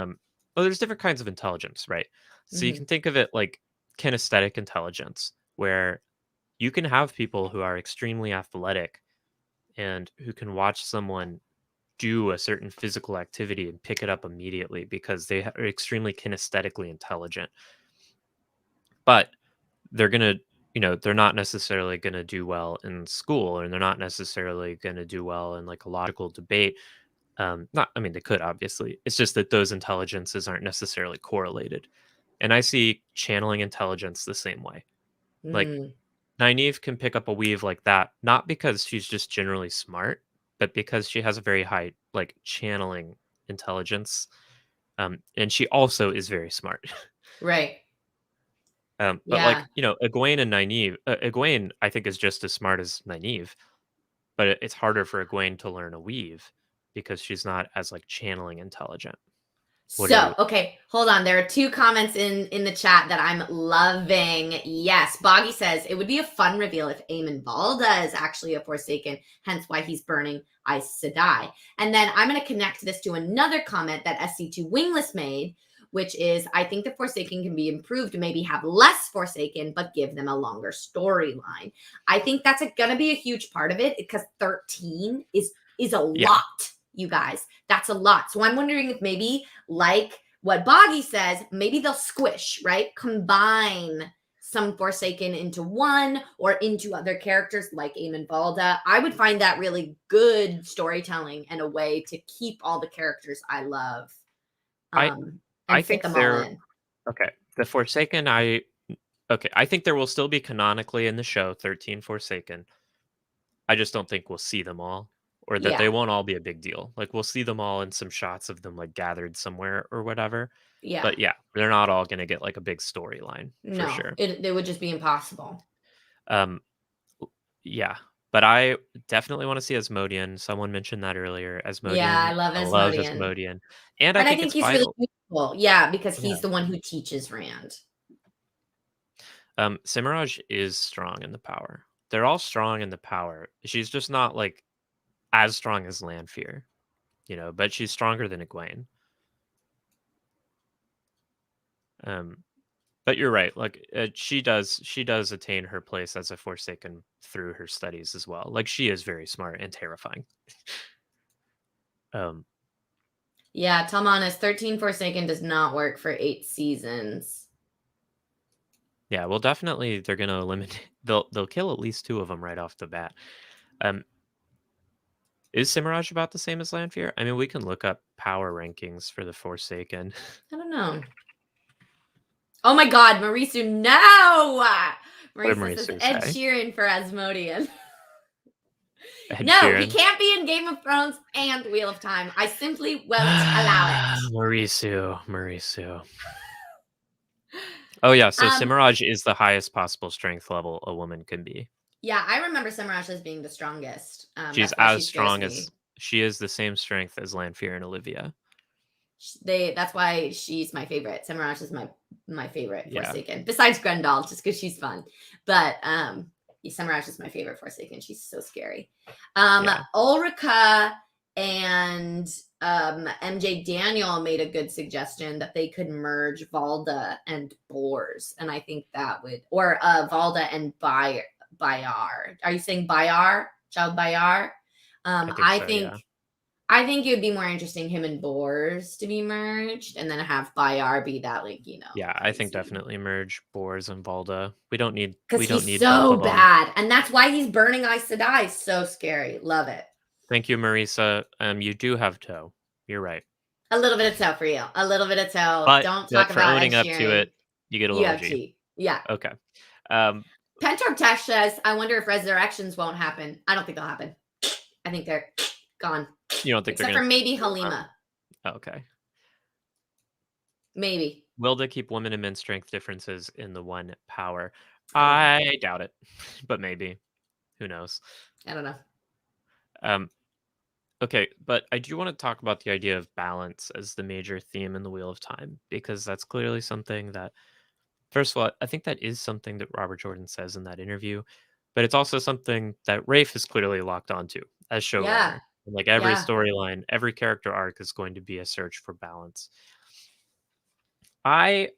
there's different kinds of intelligence, right? So you Mhm. can think of it like kinesthetic intelligence, where you can have people who are extremely athletic and who can watch someone do a certain physical activity and pick it up immediately because they are extremely kinesthetically intelligent. But they're going to, they're not necessarily going to do well in school, and they're not necessarily going to do well in like a logical debate. They could, obviously. It's just that those intelligences aren't necessarily correlated. And I see channeling intelligence the same way. Like, Mm. Nynaeve can pick up a weave like that, not because she's just generally smart, but because she has a very high, like, channeling intelligence. And she also is very smart. Right. But, Yeah. like, Egwene and Nynaeve, Egwene, I think, is just as smart as Nynaeve, but it's harder for Egwene to learn a weave because she's not as, like, channeling intelligent. So, okay, hold on. There are two comments in the chat that I'm loving. Yes, Boggy says it would be a fun reveal if Aemon Valda is actually a Forsaken, hence why he's burning Aes Sedai. And then I'm going to connect this to another comment that SC2 Wingless made, which is, I think the Forsaken can be improved to maybe have less Forsaken, but give them a longer storyline. I think that's going to be a huge part of it because 13 is a lot. You guys, that's a lot. So I'm wondering if maybe, like what Boggy says, maybe they'll squish, right? Combine some Forsaken into one or into other characters like Aemon Valda. I would find that really good storytelling and a way to keep all the characters I love. I Fit think them all in. Okay. The Forsaken, I think there will still be canonically in the show 13 Forsaken. I just don't think we'll see them all. Or that they won't all be a big deal. Like, we'll see them all in some shots of them, like, gathered somewhere or whatever. Yeah. But yeah, they're not all going to get, like, a big storyline, for sure. It would just be impossible. Yeah. But I definitely want to see Asmodean. Someone mentioned that earlier. Asmodean. Yeah, I love Asmodean. And I think it's he's vital. really useful. Yeah, because he's the one who teaches Rand. Cimaraj is strong in the power. They're all strong in the power. She's just not, like, as strong as Lanfear, but she's stronger than Egwene. But you're right. Like, she does attain her place as a Forsaken through her studies as well. Like, she is very smart and terrifying. Yeah, Tom Honest, 13 Forsaken does not work for 8 seasons. Yeah, well, definitely they're gonna eliminate. They'll kill at least 2 of them right off the bat. Is Cimaraj about the same as Lanfear? I mean, we can look up power rankings for the Forsaken. I don't know. Oh my God, Marisu, no! Marisu says Ed Sheeran for Asmodean. No, he can't be in Game of Thrones and Wheel of Time. I simply won't allow it. Marisu. Oh yeah, so Cimaraj is the highest possible strength level a woman can be. Yeah, I remember Cimaraj as being the strongest. She's as strong as she is the same strength as Lanfear and Olivia. That's why she's my favorite. Cimaraj is my favorite Forsaken. Besides Grendel, just because she's fun. But Cimaraj is my favorite Forsaken. She's so scary. Ulrika and MJ Daniel made a good suggestion that they could merge Valda and Bors, and I think that would, or Valda and Bayar. Are you saying Bayar? Child Bayar? I think I think it would be more interesting him and Bors to be merged, and then have Bayar be that, like, Yeah, I think crazy. definitely merge Bors and Valda. We don't need Because he's both so of them. bad, and that's why he's burning Aes Sedai. So scary. Love it. Thank you, Marisa. You do have toe. You're right. A little bit of toe for you. A little bit of toe. But Don't talk for about owning Ed up to Sheeran. it, you get a You little have G. G. Yeah. Okay. Pentarch Tash says, I wonder if resurrections won't happen. I don't think they'll happen. I think they're gone. You don't think Except they're for gonna maybe Halima. Okay. Maybe. Will they keep women and men's strength differences in the one power? I doubt it, but maybe. Who knows? I don't know. Okay, but I do want to talk about the idea of balance as the major theme in the Wheel of Time, because that's clearly something that, first of all, I think that is something that Robert Jordan says in that interview, but it's also something that Rafe is clearly locked onto as showrunner. Yeah. Like every Yeah. storyline, every character arc is going to be a search for balance. I'm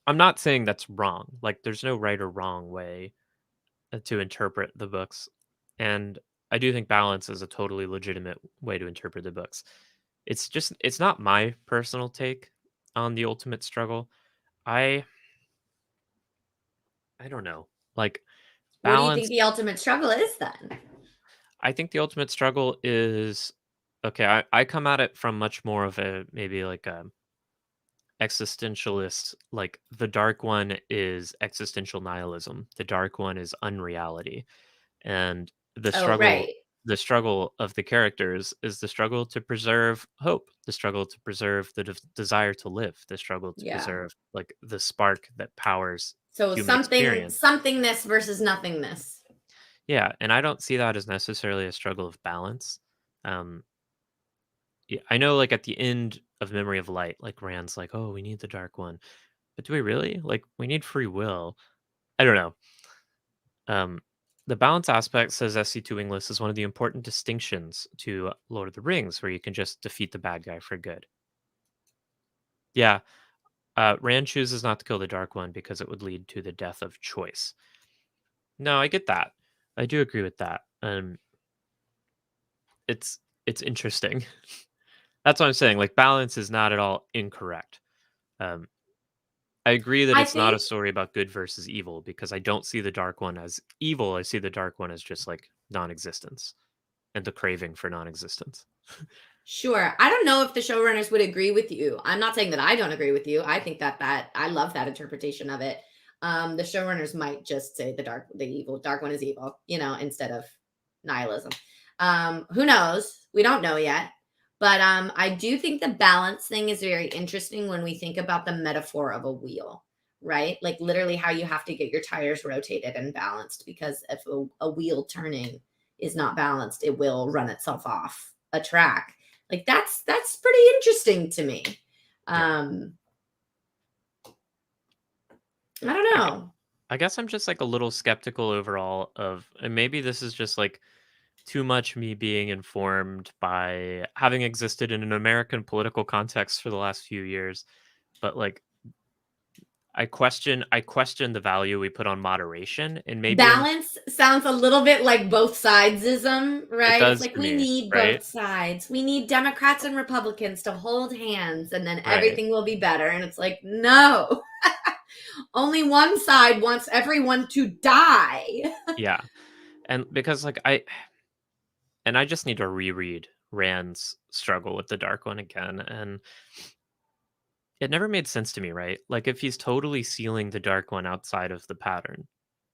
not saying that's wrong. Like there's no right or wrong way to interpret the books. And I do think balance is a totally legitimate way to interpret the books. It's not my personal take on the ultimate struggle. I don't know. Like What do you balance, think the ultimate struggle is then? I think the ultimate struggle is okay, I come at it from much more of a maybe like a existentialist, like the dark one is existential nihilism. The dark one is unreality. And Oh, right. the struggle of the characters is the struggle to preserve hope, the struggle to preserve the desire to live, the struggle to Yeah. preserve like the spark that powers So human experience. somethingness versus nothingness. Yeah, and I don't see that as necessarily a struggle of balance. Yeah, I know like at the end of Memory of Light, like Rand's like, "Oh, we need the dark one." But do we really? Like we need free will. I don't know. The balance aspect, says SC2 English, is one of the important distinctions to Lord of the Rings, where you can just defeat the bad guy for good. Yeah, Rand chooses not to kill the Dark One because it would lead to the death of choice. No, I get that. I do agree with that. It's interesting. That's what I'm saying. Like balance is not at all incorrect. I agree that it's not a story about good versus evil because I don't see the Dark One as evil. I see the Dark One as just like non-existence and the craving for non-existence. Sure. I don't know if the showrunners would agree with you. I'm not saying that I don't agree with you. I think that I love that interpretation of it. The showrunners might just say the dark one is evil, instead of nihilism. Who knows? We don't know yet. But I do think the balance thing is very interesting when we think about the metaphor of a wheel, right? Like literally how you have to get your tires rotated and balanced, because if a wheel turning is not balanced, it will run itself off a track. Like that's pretty interesting to me. I don't know. I guess I'm just like a little skeptical overall of, and maybe this is just like too much me being informed by having existed in an American political context for the last few years, but like I question the value we put on moderation, and maybe balance sounds a little bit like both sidesism, right? does It's like to we me, need right? both sides. We need Democrats and Republicans to hold hands and then Right. everything will be better. And it's like, no. Only one side wants everyone to die. Yeah. And because like I just need to reread Rand's struggle with the Dark One again, and it never made sense to me, right? Like if he's totally sealing the Dark One outside of the pattern,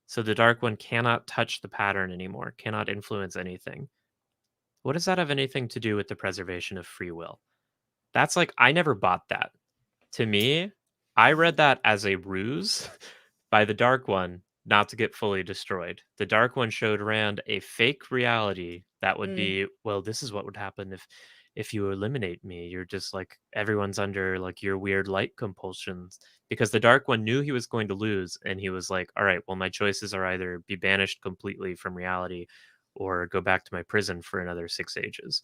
so the Dark One cannot touch the pattern anymore, cannot influence anything. What does that have anything to do with the preservation of free will? That's like, I never bought that. To me, I read that as a ruse by the Dark One not to get fully destroyed. The Dark One showed Rand a fake reality that would be, well, this is what would happen if you eliminate me. You're just like everyone's under like your weird light compulsions, because the Dark One knew he was going to lose, and he was like, all right, well, my choices are either be banished completely from reality or go back to my prison for another 6 ages.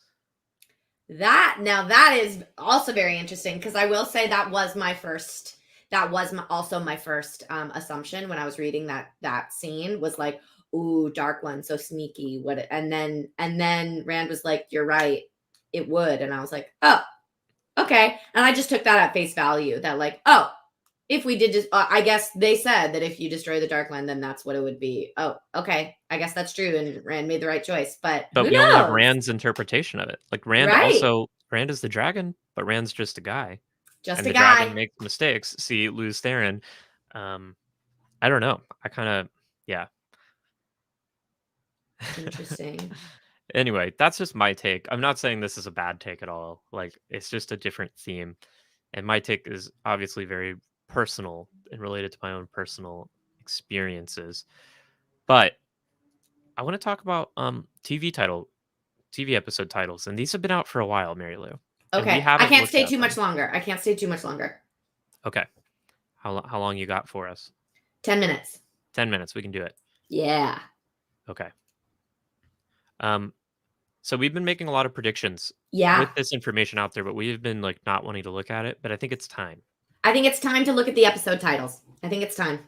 That is also very interesting, because I will say that was also my first assumption when I was reading that scene, was like, ooh, Dark One, so sneaky. And then Rand was like, you're right. it would. And I was like, oh, okay. And I just took that at face value that like, oh, if we did just, I guess they said that if you destroy the Darkland, then that's what it would be. Oh, okay. I guess that's true. And Rand made the right choice, but who we only have knows? Rand's interpretation of it. Like Rand Right. Rand is the dragon, but Rand's just a guy. Just and a the guy. dragon makes mistakes. See, lose Theron. I don't know. I kind of, yeah. Interesting. Anyway, that's just my take. I'm not saying this is a bad take at all. Like, it's just a different theme. And my take is obviously very personal and related to my own personal experiences. But I want to talk about TV episode titles. And these have been out for a while, Mary Lou. Okay. I can't stay too much longer. I can't stay too much longer. Okay. How long you got for us? 10 minutes. 10 minutes. We can do it. Yeah. Okay. So we've been making a lot of predictions Yeah. with this information out there, but we've been like not wanting to look at it. But I think it's time. I think it's time to look at the episode titles. I think it's time.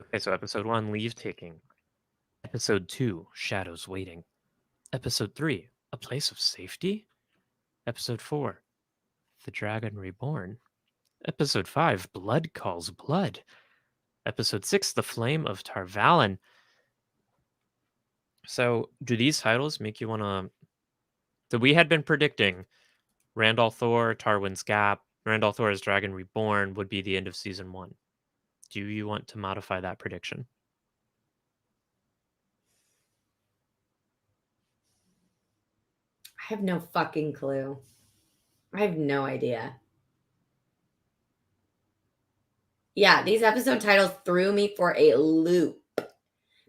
Okay, so episode 1, Leave Taking. Episode 2, Shadows Waiting. Episode 3, A Place of Safety. Episode 4, The Dragon Reborn. Episode 5, Blood Calls Blood. Episode 6, The Flame of Tarvalin. So, do these titles make you want to... So we had been predicting Randall Thor, Tarwin's Gap, Randall Thor's Dragon Reborn would be the end of season 1. Do you want to modify that prediction? I have no fucking clue. I have no idea. Yeah, these episode titles threw me for a loop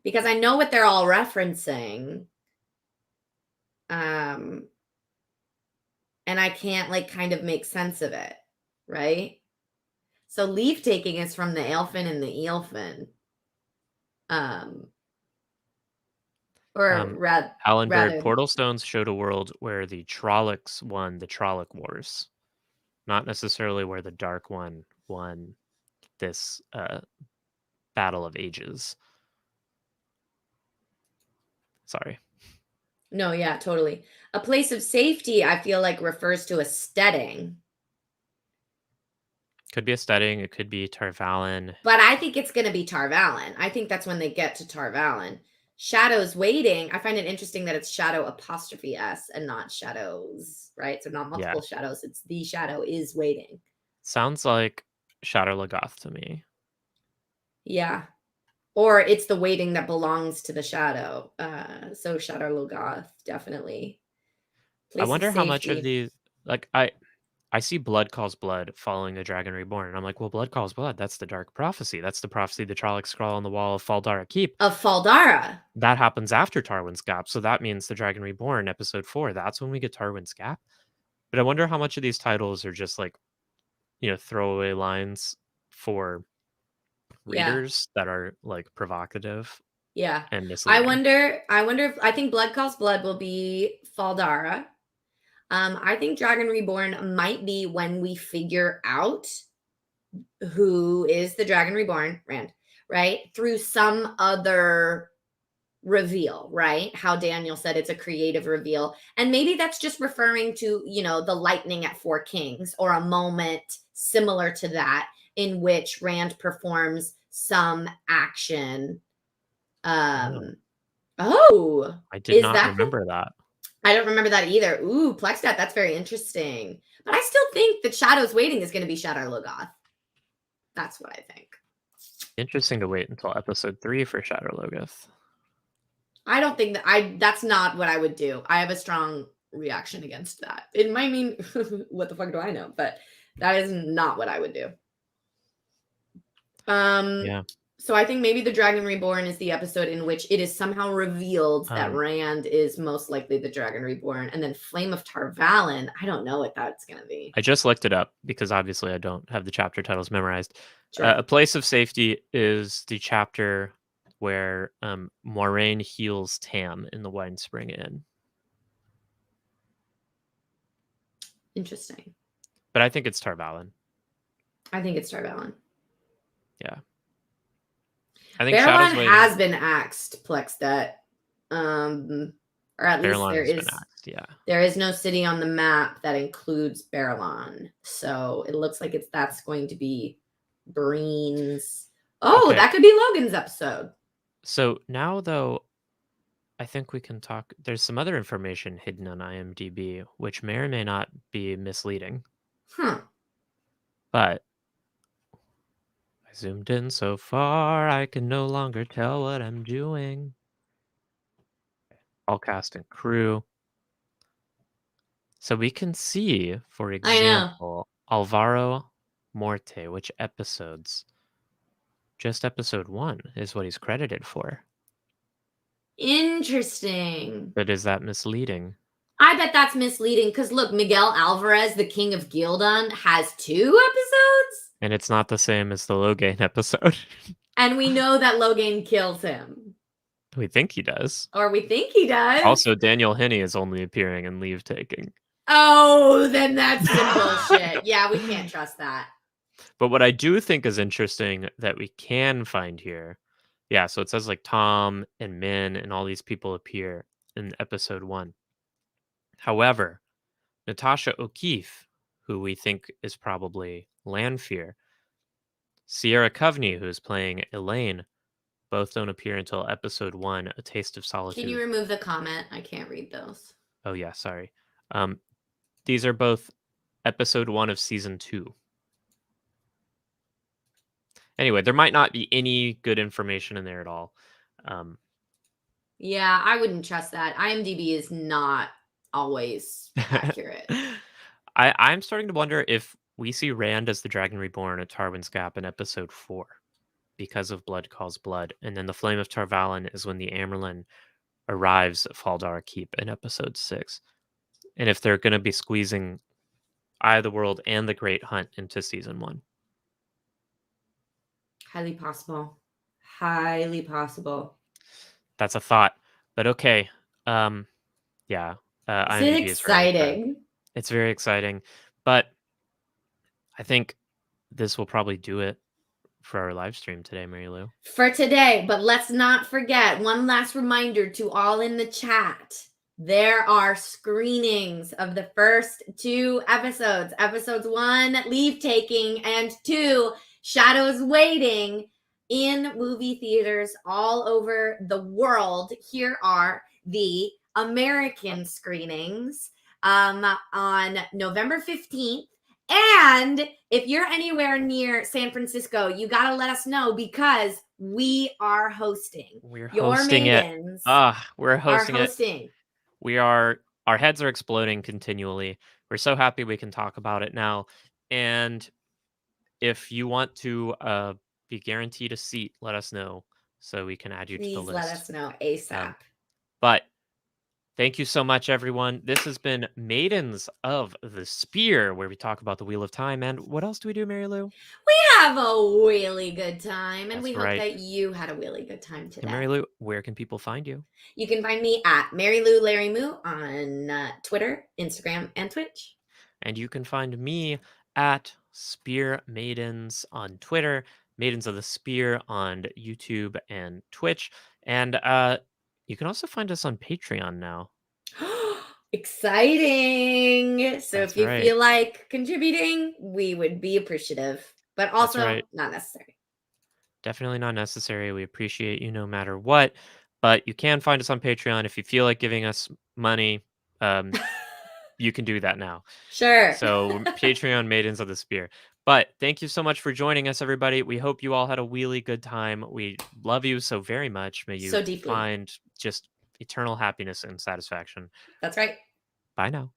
because I know what they're all referencing. And I can't like kind of make sense of it, right? So Leave Taking is from the Aelfin and the Eelfin. Alan Bird, Portal Stones showed a world where the Trollocs won the Trolloc Wars, not necessarily where the Dark One won this Battle of Ages. Sorry. No, yeah, totally. A Place of Safety, I feel like refers to a steading. Could be a steading. It could be Tarvalin. But I think it's going to be Tarvalin. I think that's when they get to Tarvalin. Shadows Waiting, I find it interesting that it's Shadow apostrophe S and not Shadows, right? So not multiple shadows. It's the shadow is waiting. Sounds like Shadow Logoth to me. Yeah. Or it's the waiting that belongs to the shadow. So Shadow Logoth, definitely. I wonder how much of these, like, I see Blood Calls Blood following the Dragon Reborn, and I'm like, well, Blood Calls Blood, that's the Dark Prophecy. That's the prophecy the Trollocs scrawl on the wall of Faldara Keep. Of Faldara. That happens after Tarwin's Gap, so that means the Dragon Reborn, episode 4. That's when we get Tarwin's Gap. But I wonder how much of these titles are just like, throwaway lines for readers that are like provocative. Yeah. And misleading. I wonder if I think Blood Calls Blood will be Faldara. I think Dragon Reborn might be when we figure out who is the Dragon Reborn, Rand, right? Through some other reveal, right? How Daniel said it's a creative reveal. And maybe that's just referring to, the lightning at Four Kings or a moment similar to that in which Rand performs some action. I did not remember that. I don't remember that either. Ooh, Plexstat, that's very interesting. But I still think that Shadows Waiting is going to be Shadow Logoth. That's what I think. Interesting to wait until episode 3 for Shadow Logoth. I don't think that's not what I would do. I have a strong reaction against that. It might mean, what the fuck do I know? But that is not what I would do. Yeah. So I think maybe the Dragon Reborn is the episode in which it is somehow revealed that Rand is most likely the Dragon Reborn. And then Flame of Tarvalin, I don't know what that's going to be. I just looked it up because obviously I don't have the chapter titles memorized. Sure. A Place of Safety is the chapter where Moiraine heals Tam in the Winespring Inn. Interesting. But I think it's Tarvalin. I think it's Tarvalin. Yeah. I think Shadow's Barrelon waiting. has been axed, Plexdet. Or at least Barrelon there has been is axed, yeah. there is no city on the map that includes Barrelon. So it looks like that's going to be Breen's. Oh, Okay. that could be Logan's episode. So now, though, I think we can talk. There's some other information hidden on IMDb, which may or may not be misleading. But I zoomed in so far, I can no longer tell what I'm doing. All cast and crew. So we can see, for example, Alvaro Morte, which episodes? Just episode 1 is what he's credited for. Interesting. But is that misleading? I bet that's misleading because look, Miguel Alvarez, the King of Gildan, has 2 episodes. And it's not the same as the Logain episode. And we know that Logan kills him. We think he does. Or we think he does. Also, Daniel Henney is only appearing in Leave Taking. Oh, then that's some bullshit. Yeah, we can't trust that. But what I do think is interesting that we can find here, yeah, so it says like Tom and Min and all these people appear in episode 1. However, Natasha O'Keefe, who we think is probably Lanfear, Sierra Coveney, who is playing Elaine, both don't appear until episode 1, A Taste of Solitude. Can you remove the comment? I can't read those. Oh yeah, sorry. These are both episode 1 of season 2. Anyway, there might not be any good information in there at all. Yeah, I wouldn't trust that. IMDb is not always accurate. I'm starting to wonder if we see Rand as the Dragon Reborn at Tarwin's Gap in episode 4 because of Blood Calls Blood. And then the Flame of Tarvalon is when the Amerlin arrives at Faldara Keep in episode 6. And if they're going to be squeezing Eye of the World and the Great Hunt into season 1. Highly possible. Highly possible. That's a thought. But okay. Yeah. It's exciting. It's very exciting. But I think this will probably do it for our live stream today, Mary Lou. For today. But let's not forget, one last reminder to all in the chat. There are screenings of the first 2 episodes. Episodes 1, Leave Taking, and 2, Shadows Waiting, in movie theaters all over the world. Here are the American screenings on November 15th. And if you're anywhere near San Francisco, you got to let us know because we are hosting. We're hosting it. We're hosting it. Our heads are exploding continually. We're so happy we can talk about it now. And if you want to be guaranteed a seat, let us know so we can add you to the list. Please let us know ASAP. But thank you so much, everyone. This has been Maidens of the Spear, where we talk about the Wheel of Time. And what else do we do, Mary Lou? We have a really good time, and we hope that you had a really good time today. And Mary Lou, where can people find you? You can find me at Mary Lou Larry Moo on Twitter, Instagram, and Twitch. And you can find me at Spear Maidens on Twitter, Maidens of the Spear on YouTube and Twitch. And you can also find us on Patreon now. Exciting. So if you feel like contributing, we would be appreciative, but also not necessary. Definitely not necessary. We appreciate you no matter what, but you can find us on Patreon. If you feel like giving us money, you can do that now. Sure. So Patreon Maidens of the Spear. But thank you so much for joining us, everybody. We hope you all had a really good time. We love you so very much. May you find just eternal happiness and satisfaction. That's right. Bye now.